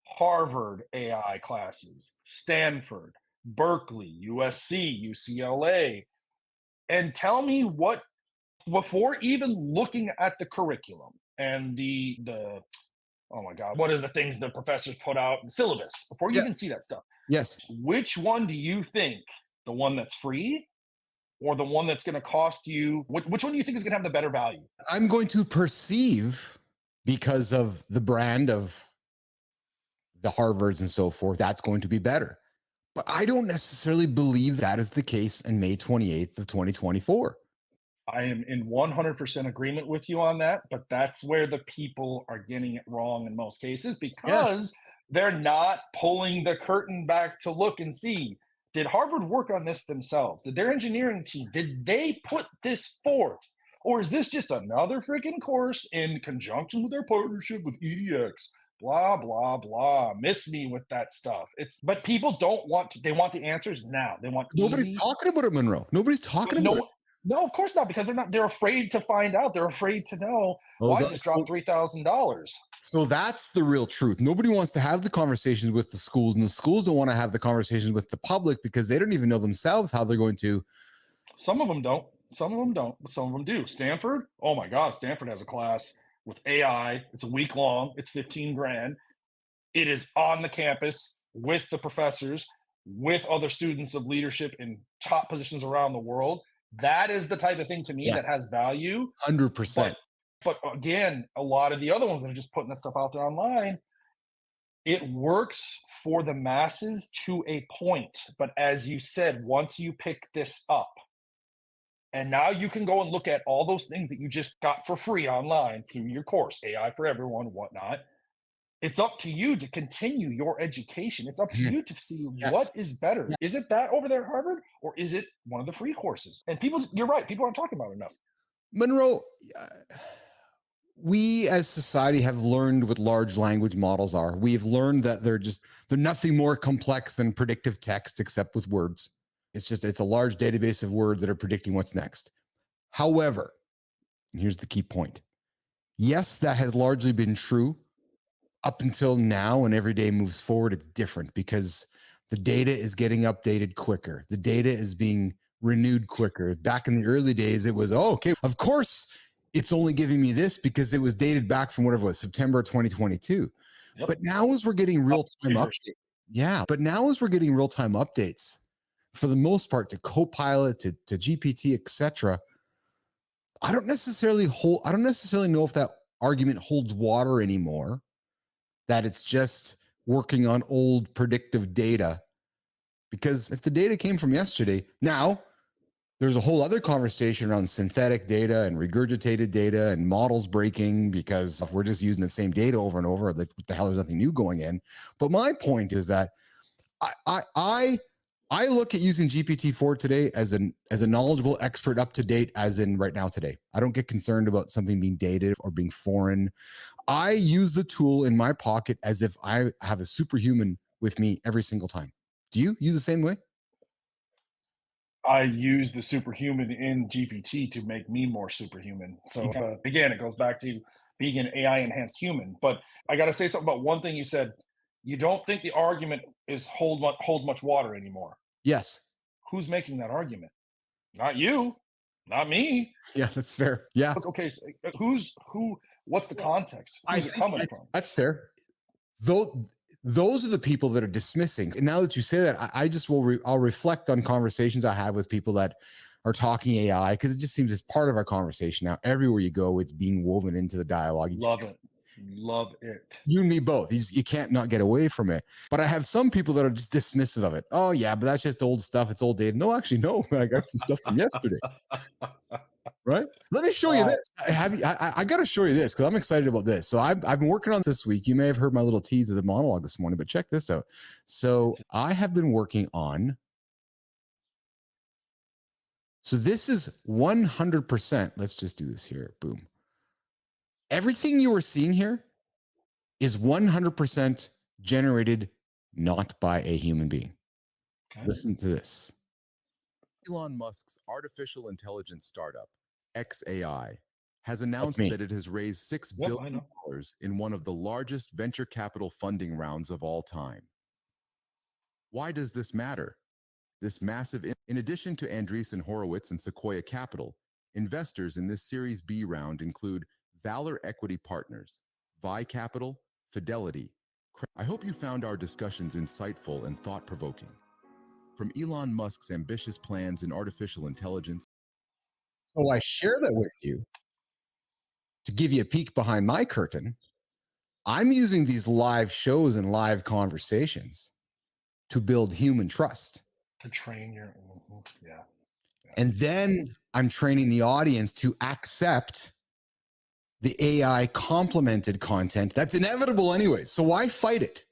Harvard AI classes, Stanford, Berkeley, USC, UCLA, and tell me what, before even looking at the curriculum and the oh my god, what is the things the professors put out in syllabus, before you even Yes. see that stuff, Yes. which one do you think, the one that's free or the one that's going to cost you, which one do you think is going to have the better value? I'm going to perceive, because of the brand of the Harvards and so forth, that's going to be better. But I don't necessarily believe that is the case in May 28th of 2024. I am in 100% agreement with you on that, but that's where the people are getting it wrong in most cases, because Yes. they're not pulling the curtain back to look and see, did Harvard work on this themselves? Did their engineering team, did they put this forth? Or is this just another freaking course in conjunction with their partnership with EDX? Blah, blah, blah. Miss me with that stuff. But people don't want to, they want the answers now. They want Nobody's easy, talking about it, Monroe. Nobody's talking but about it. no, of course not, because they're afraid to find out. They're afraid to know. Oh, Well, I just dropped $3,000. so that's the real truth. Nobody wants to have the conversations with the schools, and the schools don't want to have the conversations with the public because they don't even know themselves how they're going to. Some of them don't. Some of them don't, but some of them do. Stanford, oh my God, Stanford has a class with AI. It's a week long. It's 15 grand. It is on the campus with the professors, with other students of leadership in top positions around the world. That is the type of thing to me that Yes. has value. 100%. But again, a lot of the other ones that are just putting that stuff out there online, it works for the masses to a point. But as you said, once you pick this up, and now you can go and look at all those things that you just got for free online through your course, AI for Everyone, whatnot. It's up to you to continue your education. It's up to you to see what Yes. is better. Is it that over there at Harvard, or is it one of the free courses? And people, you're right, people aren't talking about it enough. Monroe, we as society have learned what large language models are. We've learned that they're nothing more complex than predictive text except with words. It's a large database of words that are predicting what's next. However, and here's the key point. Yes, that has largely been true up until now, and every day moves forward. It's different because the data is getting updated quicker. The data is being renewed quicker. Back in the early days, it was, oh, okay, of course, it's only giving me this because it was dated back from whatever it was, September 2022. Yep. But now as we're getting real-time updates, for the most part, to Copilot, to GPT, etc., I don't necessarily know if that argument holds water anymore, that it's just working on old predictive data. Because if the data came from yesterday, now there's a whole other conversation around synthetic data and regurgitated data and models breaking, because if we're just using the same data over and over, like, what the hell, there's nothing new going in. But my point is that I look at using GPT-4 today as a knowledgeable expert, up to date, as in right now today. I don't get concerned about something being dated or being foreign. I use the tool in my pocket as if I have a superhuman with me every single time. Do you use the same way? I use the superhuman in GPT to make me more superhuman. So again, it goes back to being an AI enhanced human. But I got to say something about one thing you said. You don't think the argument holds much water anymore. Yes. Who's making that argument? Not you, not me. Yeah, that's fair. Yeah. Okay, so who? What's the context? Who's it coming from? That's fair. Though those are the people that are dismissing. And now that you say that, I just I'll reflect on conversations I have with people that are talking AI, because it just seems it's part of our conversation now. Everywhere you go, it's being woven into the dialogue. Love it. You and me both. You can't not get away from it. But I have some people that are just dismissive of it. Oh yeah, but that's just old stuff. It's old data. No, actually, no. I got some stuff from yesterday. Right? Let me show you this. I got to show you this because I'm excited about this. So I've been working on this week. You may have heard my little tease of the monologue this morning, but check this out. So I have been working on. So this is 100%. Let's just do this here. Boom. Everything you are seeing here is 100% generated not by a human being. Okay. Listen to this. Elon Musk's artificial intelligence startup, XAI, has announced that it has raised $6 billion in one of the largest venture capital funding rounds of all time. Why does this matter? This massive, in addition to Andreessen Horowitz and Sequoia Capital, investors in this Series B round include Valor Equity Partners, Vi Capital, Fidelity. I hope you found our discussions insightful and thought-provoking. From Elon Musk's ambitious plans in artificial intelligence. So I share that with you to give you a peek behind my curtain. I'm using these live shows and live conversations to build human trust. To train your, yeah. And then I'm training the audience to accept the AI complemented content that's inevitable anyway. So why fight it?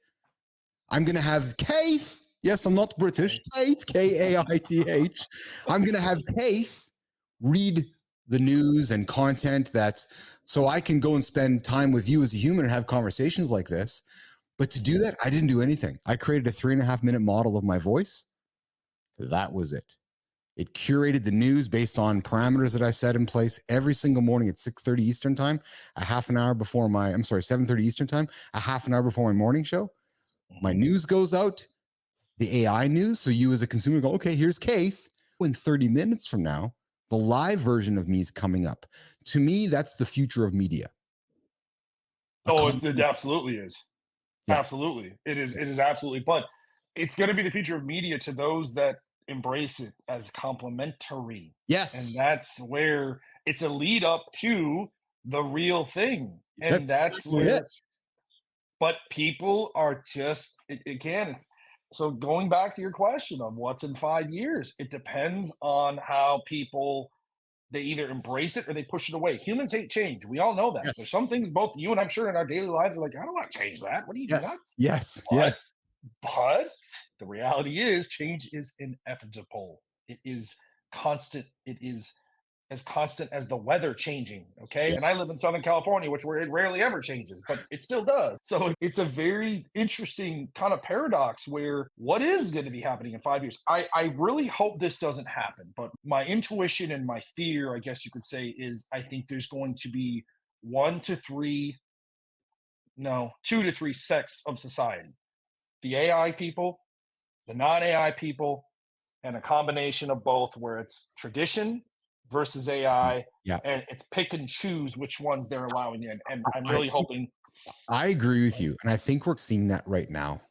I'm going to have Keith. Yes, I'm not British. Keith, Kaith. I'm going to have Keith read the news and content that so I can go and spend time with you as a human and have conversations like this. But to do that, I didn't do anything. I created a 3.5-minute model of my voice. That was it. It curated the news based on parameters that I set in place every single morning at 6:30 Eastern time, a half an hour before 7:30 Eastern time, a half an hour before my morning show. My news goes out, the AI news. So you as a consumer go, okay, here's Keith. In 30 minutes from now, the live version of me is coming up. To me, that's the future of media. Oh, it absolutely is. Yeah. Absolutely. It is. It is absolutely. But it's going to be the future of media to those that embrace it as complementary. Yes. And that's where it's a lead up to the real thing. And that's where it. But people are just, again, it's so going back to your question of what's in 5 years, it depends on how people, they either embrace it or they push it away. Humans hate change. We all know that. Yes. There's some things both you and I'm sure in our daily lives are like, I don't want to change that. What are you nuts? Yes. Yes. But the reality is change is inevitable. It is constant. It is as constant as the weather changing. Okay. Yes. And I live in Southern California, where it rarely ever changes, but it still does. So it's a very interesting kind of paradox where what is going to be happening in 5 years? I really hope this doesn't happen, but my intuition and my fear, I guess you could say, is I think there's going to be 2 to 3 sects of society. The AI people, the non-AI people, and a combination of both where it's tradition versus AI, and it's pick and choose which ones they're allowing in. And I'm really hoping. I agree with you. And I think we're seeing that right now,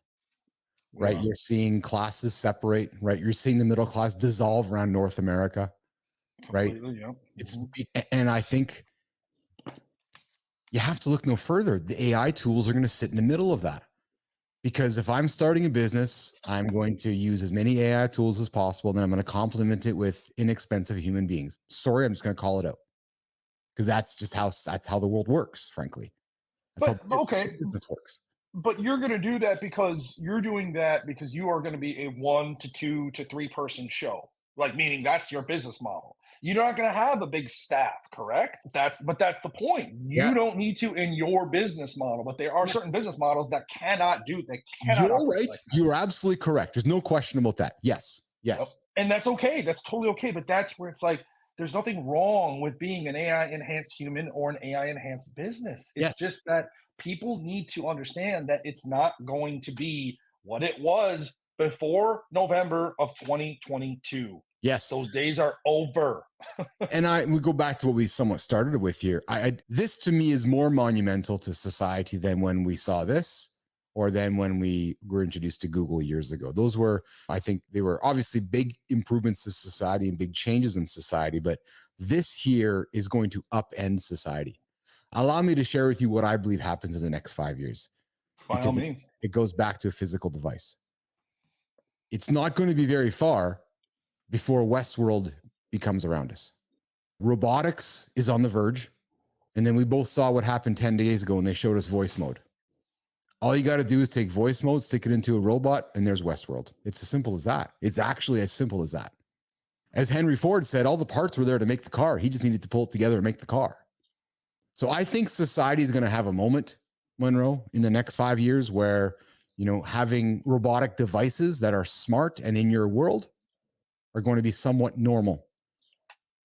right? You're seeing classes separate, right? You're seeing the middle class dissolve around North America, right? Yeah. It's, and I think you have to look no further. The AI tools are going to sit in the middle of that. Because if I'm starting a business, I'm going to use as many AI tools as possible, and then I'm going to complement it with inexpensive human beings. Sorry, I'm just going to call it out. Because that's just how the world works, frankly. That's how business works. But you're going to do that because you're doing that because you are going to be a 1 to 2 to 3 person show. Like, meaning that's your business model. You're not going to have a big staff, correct? That's the point. You don't need to in your business model, but there are certain business models that cannot do. They cannot. You're right. Like you're absolutely correct. There's no question about that. Yes. And that's okay. That's totally okay. But that's where it's like, there's nothing wrong with being an AI enhanced human or an AI enhanced business. It's just that people need to understand that it's not going to be what it was before November of 2022. Yes. Those days are over. And we go back to what we somewhat started with here. This to me is more monumental to society than when we saw this or than when we were introduced to Google years ago. Those were, I think they were obviously big improvements to society and big changes in society, but this here is going to upend society. Allow me to share with you what I believe happens in the next 5 years. By all means. It goes back to a physical device. It's not going to be very far before Westworld becomes around us. Robotics is on the verge. And then we both saw what happened 10 days ago when they showed us voice mode. All you got to do is take voice mode, stick it into a robot, and there's Westworld. It's as simple as that. It's actually as simple as that. As Henry Ford said, all the parts were there to make the car. He just needed to pull it together and make the car. So I think society is going to have a moment, Monroe, in the next 5 years where, having robotic devices that are smart and in your world are going to be somewhat normal,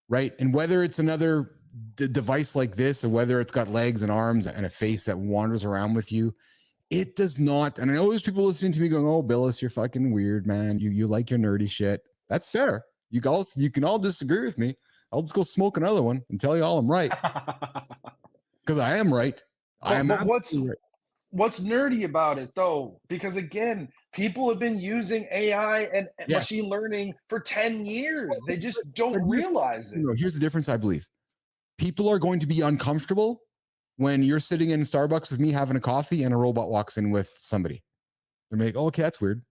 right? And whether it's another device like this or whether it's got legs and arms and a face that wanders around with you, it does not. And I know there's people listening to me going, "Oh, Bilous, you're fucking weird, man. You like your nerdy shit." That's fair. You can all disagree with me. I'll just go smoke another one and tell you all I'm right, because I am right. I am But absolutely right. what's nerdy about it though? Because again, people have been using AI and Yes. machine learning for 10 years. They just don't But realize it. here's the difference, I believe. People are going to be uncomfortable when you're sitting in Starbucks with me having a coffee and a robot walks in with somebody. They're like, "Oh, okay, that's weird."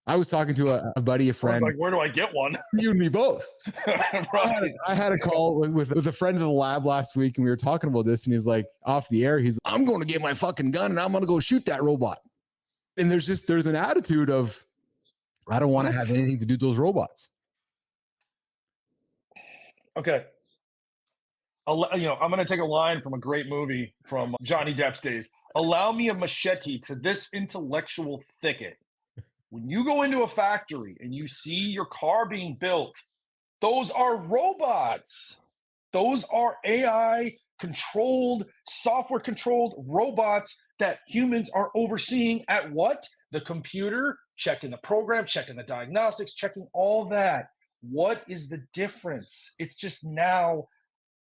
I was talking to a buddy, a friend. Like, where do I get one? You and me both. Right. I had a call with a friend of the lab last week, and we were talking about this, and he's like, off the air, he's, "I'm going to get my fucking gun and I'm going to go shoot that robot." And there's an attitude of, I don't want to have anything to do with those robots. Okay. I'm going to take a line from a great movie from Johnny Depp's days. Allow me a machete to this intellectual thicket. When you go into a factory and you see your car being built, those are robots. Those are AI controlled, software controlled robots that humans are overseeing at what? The computer, checking the program, checking the diagnostics, checking all that. What is the difference? It's just now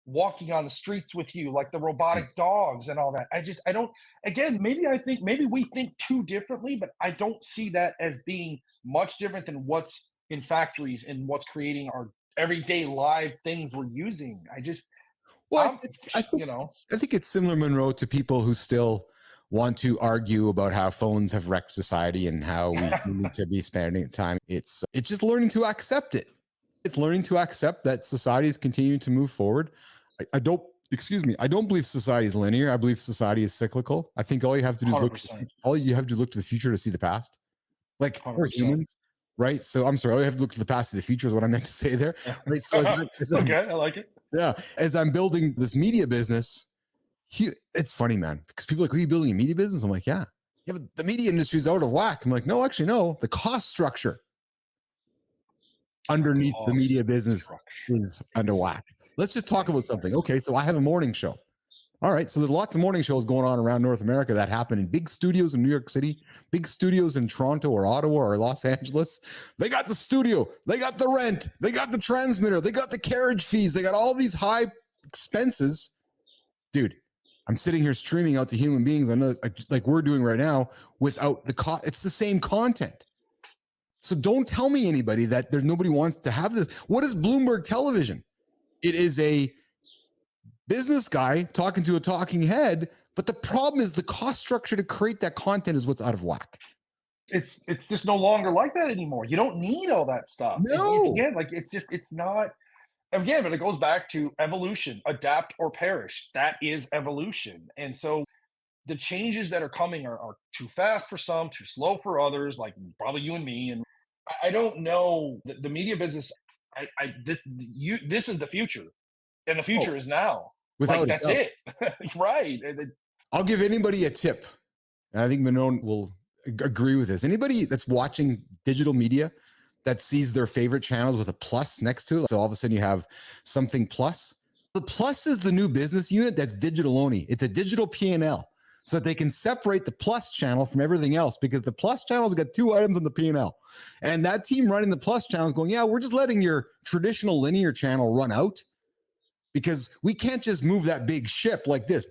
walking on the streets with you, like the robotic dogs and all that. I don't, again, maybe we think too differently, but I don't see that as being much different than what's in factories and what's creating our everyday live things we're using. Well, I think it's similar, Monroe, to people who still want to argue about how phones have wrecked society and how we need to be spending time. It's just learning to accept it. It's learning to accept that society is continuing to move forward. I don't believe society is linear. I believe society is cyclical. I think all you have to do is look to the future to see the past. Like, we're humans, right? So I'm sorry, all you have to look to the past to the future is what I meant to say there. Right. So okay, I like it. Yeah. As I'm building this media business, it's funny, man, because people are like, "Are you building a media business?" I'm like, yeah, but the media industry is out of whack. I'm like, no, actually, no. The cost structure underneath the media business is under whack. Let's just talk about something. Okay, so I have a morning show. All right, so there's lots of morning shows going on around North America that happen in big studios in New York City, big studios in Toronto or Ottawa or Los Angeles. They got the studio, they got the rent, they got the transmitter, they got the carriage fees, they got all these high expenses. Dude, I'm sitting here streaming out to human beings, I know, like we're doing right now, without the cost. It's the same content. So don't tell me, anybody, that there's nobody wants to have this. What is Bloomberg Television? It is a business guy talking to a talking head, but the problem is the cost structure to create that content is what's out of whack. It's just no longer like that anymore. You don't need all that stuff. No. It's not. Again, but it goes back to evolution, adapt or perish. That is evolution. And so the changes that are coming are too fast for some, too slow for others, like probably you and me. And I don't know the media business. This is the future, and the future is now. Without that's it, right? I'll give anybody a tip, and I think Manon will agree with this. Anybody that's watching digital media that sees their favorite channels with a plus next to it, so all of a sudden you have something plus. The plus is the new business unit that's digital only. It's a digital P&L, so that they can separate the plus channel from everything else, because the plus channel's got two items on the P&L. And that team running the plus channel is going, yeah, we're just letting your traditional linear channel run out, because we can't just move that big ship like this.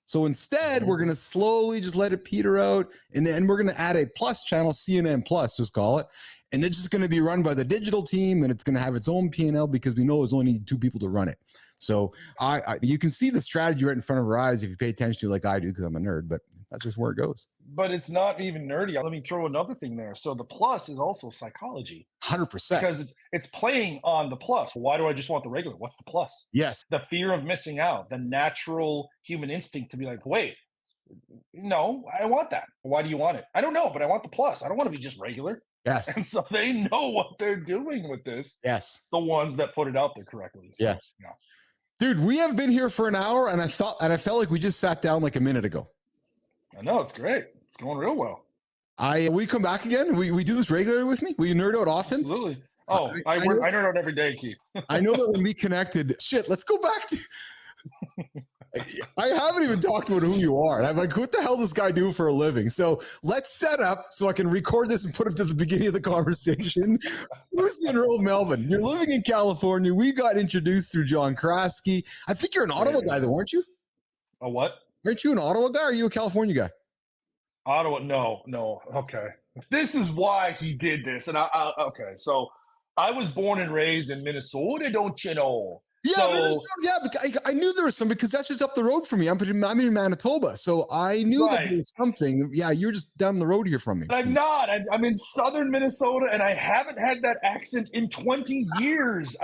So instead, we're going to slowly just let it peter out. And then we're going to add a plus channel, CNN Plus, just call it. And it's just going to be run by the digital team, and it's going to have its own P&L, because we know there's only two people to run it. So you can see the strategy right in front of our eyes if you pay attention to it like I do, because I'm a nerd, but that's just where it goes. But it's not even nerdy. Let me throw another thing there. So the plus is also psychology. 100%. Because it's playing on the plus. Why do I just want the regular? What's the plus? Yes. The fear of missing out, the natural human instinct to be like, wait, no, I want that. Why do you want it? I don't know, but I want the plus. I don't want to be just regular. Yes. And so they know what they're doing with this. Yes. The ones that put it out there correctly. So, yes. Yeah. Dude, we have been here for an hour, and I felt like we just sat down like a minute ago. I know, it's great. It's going real well. Will you come back again? We do this regularly with me? Will you nerd out often? Absolutely. Oh, I nerd out every day, Keith. I know that when we connected, shit, let's go back to. I haven't even talked about who you are. I'm like, what the hell does this guy do for a living? So let's set up so I can record this and put it to the beginning of the conversation. Who's Monroe Melvin? You're living in California. We got introduced through John Kraske. I think you're an Ottawa guy, though, aren't you? A what? Aren't you an Ottawa guy, or are you a California guy? Ottawa, no. Okay. This is why he did this. And okay, so I was born and raised in Minnesota, don't you know? Yeah, I knew there was some, because that's just up the road from me. I'm in Manitoba, so I knew that there was something. Yeah, you're just down the road here from me. I'm not. I'm in southern Minnesota, and I haven't had that accent in 20 years.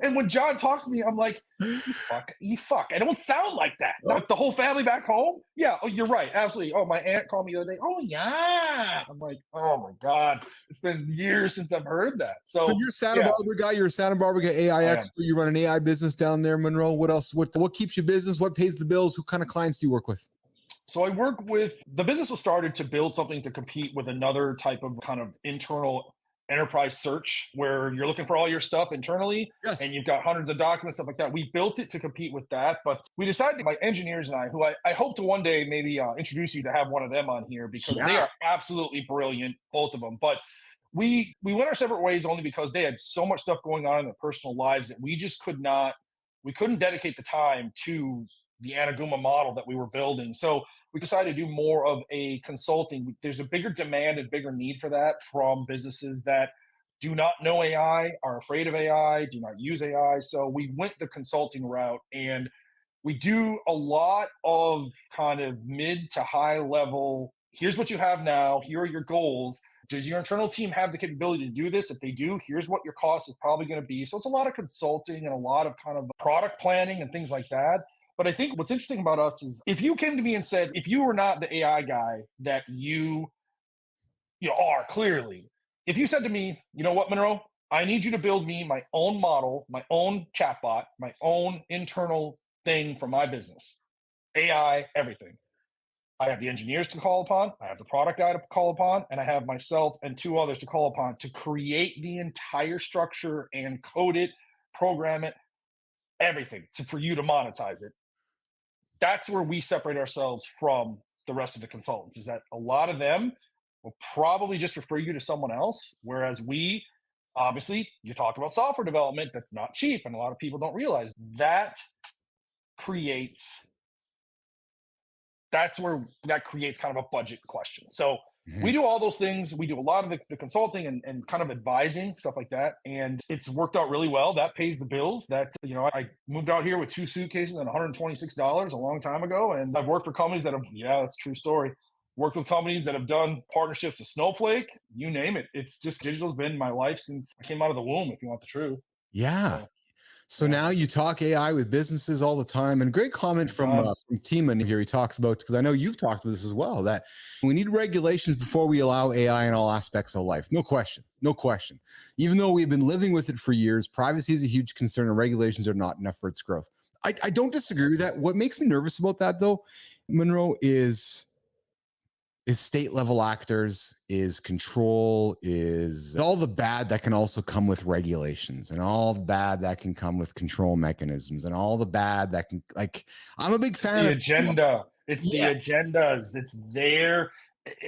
And when John talks to me, I'm like, you fuck. I don't sound like that. Like the whole family back home? Yeah, oh, you're right. Absolutely. Oh, my aunt called me the other day. Oh, yeah. I'm like, oh, my God. It's been years since I've heard that. So you're a Santa Barbara guy. You're a Santa Barbara AI expert. You run an AI business down there, Monroe. What else? What keeps you business? What pays the bills? Who kind of clients do you work with? So I work with, the business was started to build something to compete with another type of kind of internal enterprise search where you're looking for all your stuff internally, and you've got hundreds of documents, stuff like that. We built it to compete with that, but we decided, my engineers and I, who I hope to one day maybe introduce you to have one of them on here, because they are absolutely brilliant, both of them. But we went our separate ways only because they had so much stuff going on in their personal lives that we just couldn't dedicate the time to the Anaguma model that we were building. So we decided to do more of a consulting. There's a bigger demand and bigger need for that from businesses that do not know AI, are afraid of AI, do not use AI. So we went the consulting route, and we do a lot of kind of mid to high level. Here's what you have now. Here are your goals. Does your internal team have the capability to do this? If they do, here's what your cost is probably going to be. So it's a lot of consulting and a lot of kind of product planning and things like that. But I think what's interesting about us is, if you came to me and said, if you were not the AI guy that you are clearly, if you said to me, you know what, Monroe, I need you to build me my own model, my own chatbot, my own internal thing for my business, AI, everything. I have the engineers to call upon, I have the product guy to call upon, and I have myself and two others to call upon to create the entire structure and code it, program it, everything for you to monetize it. That's where we separate ourselves from the rest of the consultants, is that a lot of them will probably just refer you to someone else. Whereas we, obviously, you talk about software development, that's not cheap. And a lot of people don't realize that that's where that creates kind of a budget question. So we do all those things. We do a lot of the consulting and kind of advising, stuff like that. And it's worked out really well. That pays the bills. That, I moved out here with 2 suitcases and $126 a long time ago. And I've worked for companies that have, that's a true story. Worked with companies that have done partnerships with Snowflake, you name it. It's just, digital's been my life since I came out of the womb, if you want the truth. Yeah. So now you talk AI with businesses all the time. And great comment from Teeman here. He talks about, because I know you've talked about this as well, that we need regulations before we allow AI in all aspects of life. No question. No question. Even though we've been living with it for years, privacy is a huge concern and regulations are not enough for its growth. I don't disagree with that. What makes me nervous about that, though, Monroe, is state level actors, is control, is all the bad that can also come with regulations, and all the bad that can come with control mechanisms, and all the bad that can, like, I'm a big fan of the agenda. It's the agendas. It's there.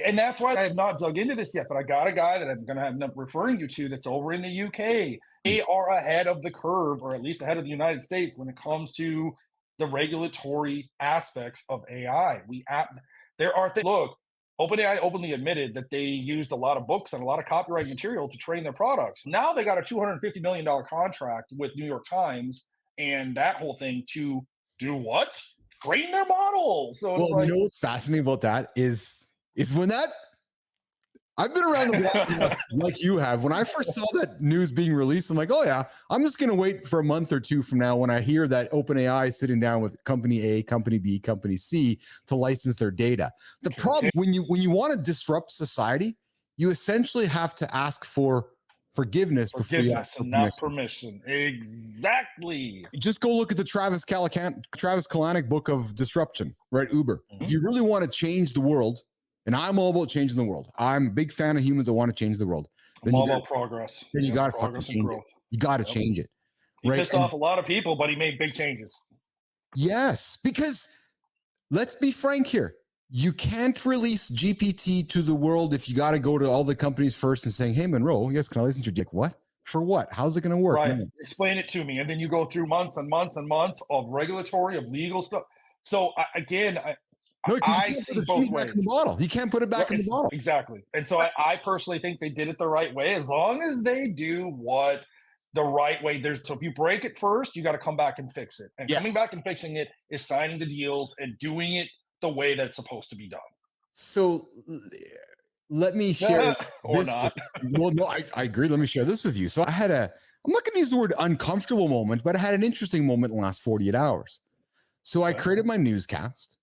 And that's why I have not dug into this yet, but I got a guy that I'm going to end up referring you to that's over in the UK. They are ahead of the curve, or at least ahead of the United States when it comes to the regulatory aspects of AI. There are things, look, OpenAI openly admitted that they used a lot of books and a lot of copyright material to train their products. Now they got a $250 million contract with New York Times and that whole thing to do what? Train their model. So it's you know what's fascinating about that is when that, I've been around the block like you have. When I first saw that news being released, I'm like, oh yeah, I'm just going to wait for a month or two from now when I hear that OpenAI is sitting down with company A, company B, company C to license their data. The problem, when you want to disrupt society, you essentially have to ask for Forgiveness before you ask Forgiveness for and not permission. permission. Exactly. Just go look at the Travis Kalanick book of disruption, right? Uber. If you really want to change the world, and I'm all about changing the world. I'm a big fan of humans that want to change the world. I'm all about progress. Then you got to fucking progress and change growth. it. You got to change it. He Right? pissed off a lot of people, but he made big changes. Yes, because let's be frank here. You can't release GPT to the world if you got to go to all the companies first and saying, "Hey, Monroe, yes, can I listen to your dick?" What? For what? How's it going to work? Right. No. Explain it to me. And then you go through months and months and months of regulatory, of legal stuff. So I see both ways. In the bottle. You can't put it back in the bottle. Exactly. And so I personally think they did it the right way, as long as they do what the right way. So if you break it first, you got to come back and fix it. And coming back and fixing it is signing the deals and doing it the way that's supposed to be done. So let me share or not. Well, no, I agree. Let me share this with you. So I'm not going to use the word uncomfortable moment, but I had an interesting moment in the last 48 hours. So I created my newscast,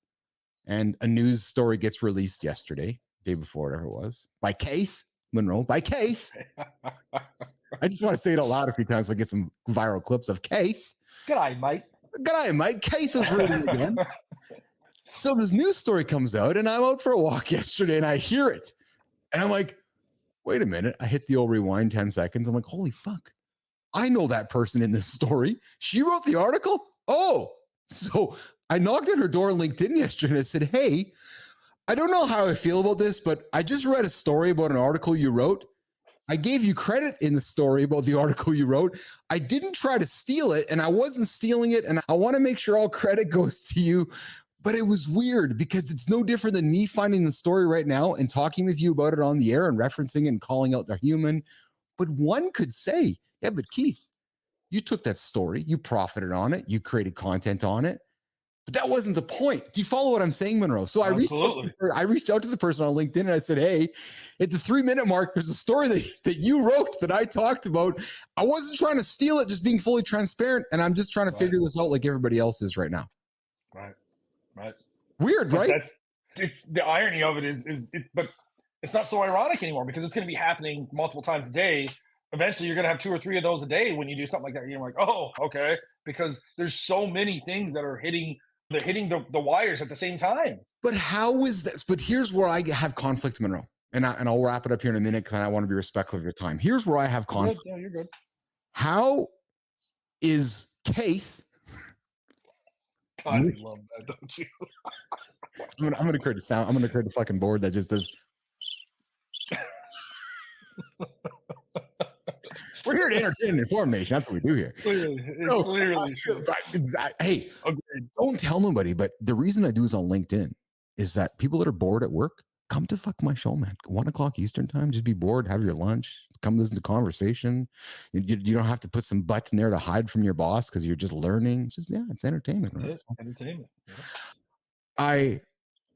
and a news story gets released yesterday, day before, whatever it was, by Keith Monroe, by Keith. I just want to say it out loud a few times so I get some viral clips of Keith. G'day, mate. G'day, mate. Keith is reading again. So this news story comes out, and I'm out for a walk yesterday, and I hear it. And I'm like, wait a minute. I hit the old rewind 10 seconds. I'm like, holy fuck. I know that person in this story. She wrote the article? Oh. So I knocked at her door on LinkedIn yesterday, and I said, hey, I don't know how I feel about this, but I just read a story about an article you wrote. I gave you credit in the story about the article you wrote. I didn't try to steal it, and I wasn't stealing it, and I want to make sure all credit goes to you. But it was weird because it's no different than me finding the story right now and talking with you about it on the air and referencing it and calling out the human. But one could say, yeah, but Keith, you took that story, you profited on it, you created content on it. But that wasn't the point. Do you follow what I'm saying, Monroe? So I reached out to the person on LinkedIn and I said, hey, at the 3-minute mark, there's a story that you wrote that I talked about. I wasn't trying to steal it, just being fully transparent. And I'm just trying to figure this out like everybody else is right now. Right. Weird, but right? It's the irony of it but it's not so ironic anymore because it's going to be happening multiple times a day. Eventually you're going to have 2 or 3 of those a day when you do something like that. You're like, oh, okay. Because there's so many things that are hitting the wires at the same time. But how is this? But here's where I have conflict, Monroe. And I'll wrap it up here in a minute because I want to be respectful of your time. Here's where I have conflict. Yeah, you're good. How is Keith? God, I love that, don't you? I'm gonna create a sound. I'm gonna create a fucking board that just does. We're here to entertain and inform, nation. That's what we do here. Clearly. Hey, don't tell nobody, but the reason I do this on LinkedIn is that people that are bored at work, come to fuck my show, man. 1 o'clock Eastern time, just be bored, have your lunch, come listen to conversation. You don't have to put some butt in there to hide from your boss because you're just learning. It's just, it's entertainment. Right? Entertainment. Yeah.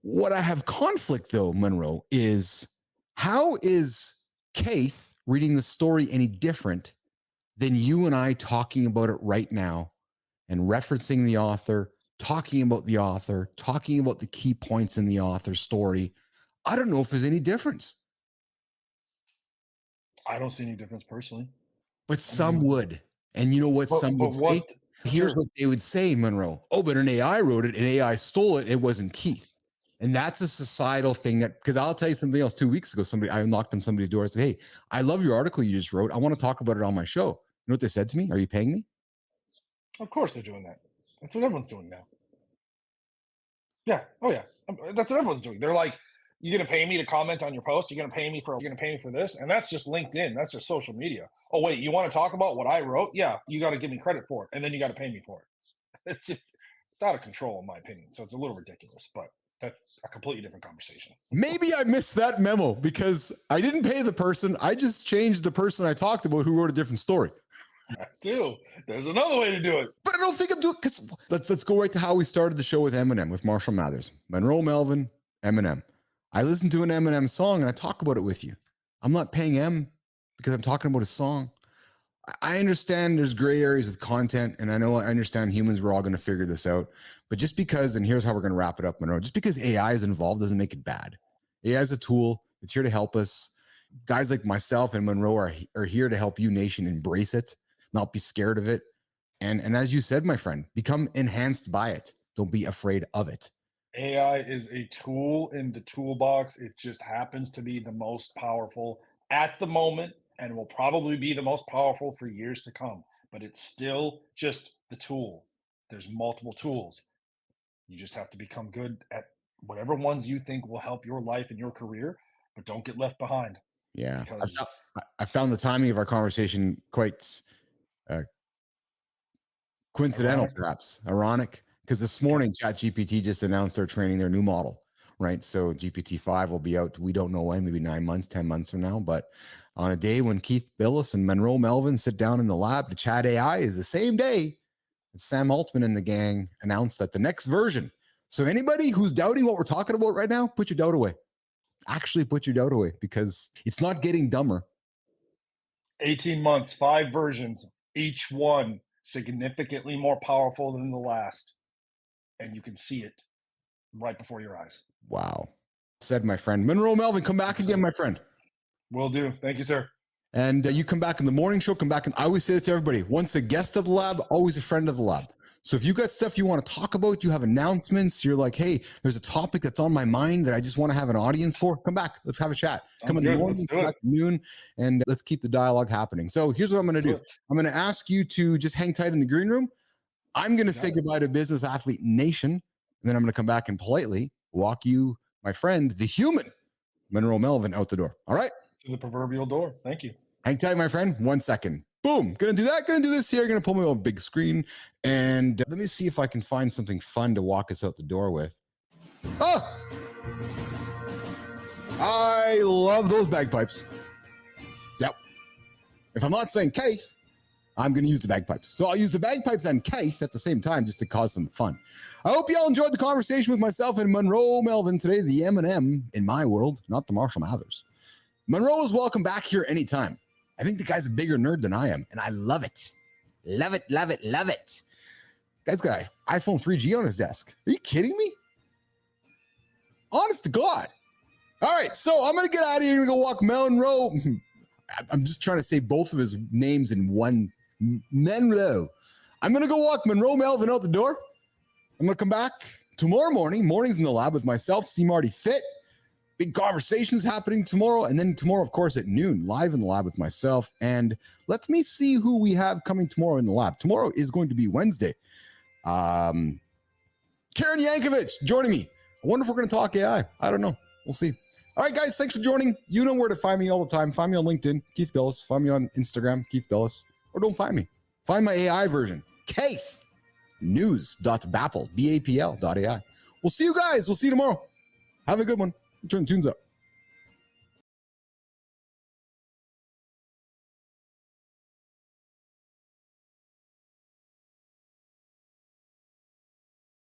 What I have conflict though, Monroe, is how is Keith reading the story any different than you and I talking about it right now and referencing the author, talking about the key points in the author's story? I don't know if there's any difference. I don't see any difference personally. But some would. And you know what some would say? Here's what they would say, Monroe. Oh, but an AI wrote it, an AI stole it. It wasn't Keith. And that's a societal thing because I'll tell you something else. 2 weeks ago, I knocked on somebody's door and said, hey, I love your article you just wrote. I want to talk about it on my show. You know what they said to me? Are you paying me? Of course they're doing that. That's what everyone's doing now. Yeah. Oh yeah. That's what everyone's doing. They're like, you're going to pay me to comment on your post. You're going to pay me for this. And that's just LinkedIn. That's just social media. Oh, wait, you want to talk about what I wrote? Yeah. You got to give me credit for it. And then you got to pay me for it. It's out of control in my opinion. So it's a little ridiculous, but that's a completely different conversation. Maybe I missed that memo because I didn't pay the person. I just changed the person I talked about who wrote a different story. Too. There's another way to do it. But I don't think I'm doing because let's go right to how we started the show with Eminem, with Marshall Mathers, Monroe Melvin, Eminem. I listened to an Eminem song and I talk about it with you. I'm not paying M because I'm talking about a song. I understand there's gray areas with content, and I understand humans, we're all going to figure this out. But just because, and here's how we're going to wrap it up, Monroe, just because AI is involved doesn't make it bad. AI is a tool. It's here to help us. Guys like myself and Monroe are here to help you, nation, embrace it, not be scared of it. And as you said, my friend, become enhanced by it. Don't be afraid of it. AI is a tool in the toolbox. It just happens to be the most powerful at the moment and will probably be the most powerful for years to come. But it's still just the tool. There's multiple tools. You just have to become good at whatever ones you think will help your life and your career, but don't get left behind. Yeah. Because I found the timing of our conversation quite coincidental, ironic. perhaps ironic, because this morning ChatGPT just announced they're training their new model, right? So GPT-5 will be out. We don't know when, maybe 9 months, 10 months from now. But on a day when Keith Bilous and Monroe Melvin sit down in the lab to chat AI is the same day that Sam Altman and the gang announced that the next version. So anybody who's doubting what we're talking about right now, put your doubt away. Actually put your doubt away, because it's not getting dumber. 18 months, 5 versions, each one significantly more powerful than the last. And you can see it right before your eyes. Wow. Said my friend. Monroe Melvin, come back again, my friend. Will do. Thank you, sir. And you come back in the morning show, come back. And I always say this to everybody: once a guest of the lab, always a friend of the lab. So if you got stuff you want to talk about, you have announcements, you're like, hey, there's a topic that's on my mind that I just want to have an audience for, come back. Let's have a chat. Come in the morning, afternoon, and let's keep the dialogue happening. So here's what I'm going to do. I'm going to ask you to just hang tight in the green room. I'm going to say goodbye to Business Athlete Nation, and then I'm going to come back and politely walk you, my friend, the human, Monroe Melvin, out the door. All right? To the proverbial door. Thank you. Hang tight, my friend. 1 second. Boom. Gonna do that. Gonna do this here. Gonna pull me on a big screen. And let me see if I can find something fun to walk us out the door with. Oh! I love those bagpipes. Yep. If I'm not saying Keith, I'm going to use the bagpipes. So I'll use the bagpipes and Keith at the same time just to cause some fun. I hope you all enjoyed the conversation with myself and Monroe Melvin today, the Eminem in my world, not the Marshall Mathers. Monroe is welcome back here anytime. I think the guy's a bigger nerd than I am, and I love it. Love it, love it, love it. Guy's got an iPhone 3G on his desk. Are you kidding me? Honest to God. All right, so I'm going to get out of here and go walk Monroe. I'm just trying to say both of his names in one. Monroe. I'm going to go walk Monroe Melvin out the door. I'm going to come back tomorrow morning. Mornings in the lab with myself, Steve Marty Fit. Big conversations happening tomorrow. And then tomorrow, of course, at noon, live in the lab with myself. And let me see who we have coming tomorrow in the lab. Tomorrow is going to be Wednesday. Karen Yankovich joining me. I wonder if we're going to talk AI. I don't know. We'll see. All right, guys, thanks for joining. You know where to find me all the time. Find me on LinkedIn, Keith Bilous. Find me on Instagram, Keith Bilous. Or don't find me. Find my AI version, Keith, news.bapple, BAPL.ai. We'll see you guys. We'll see you tomorrow. Have a good one. Turn the tunes up.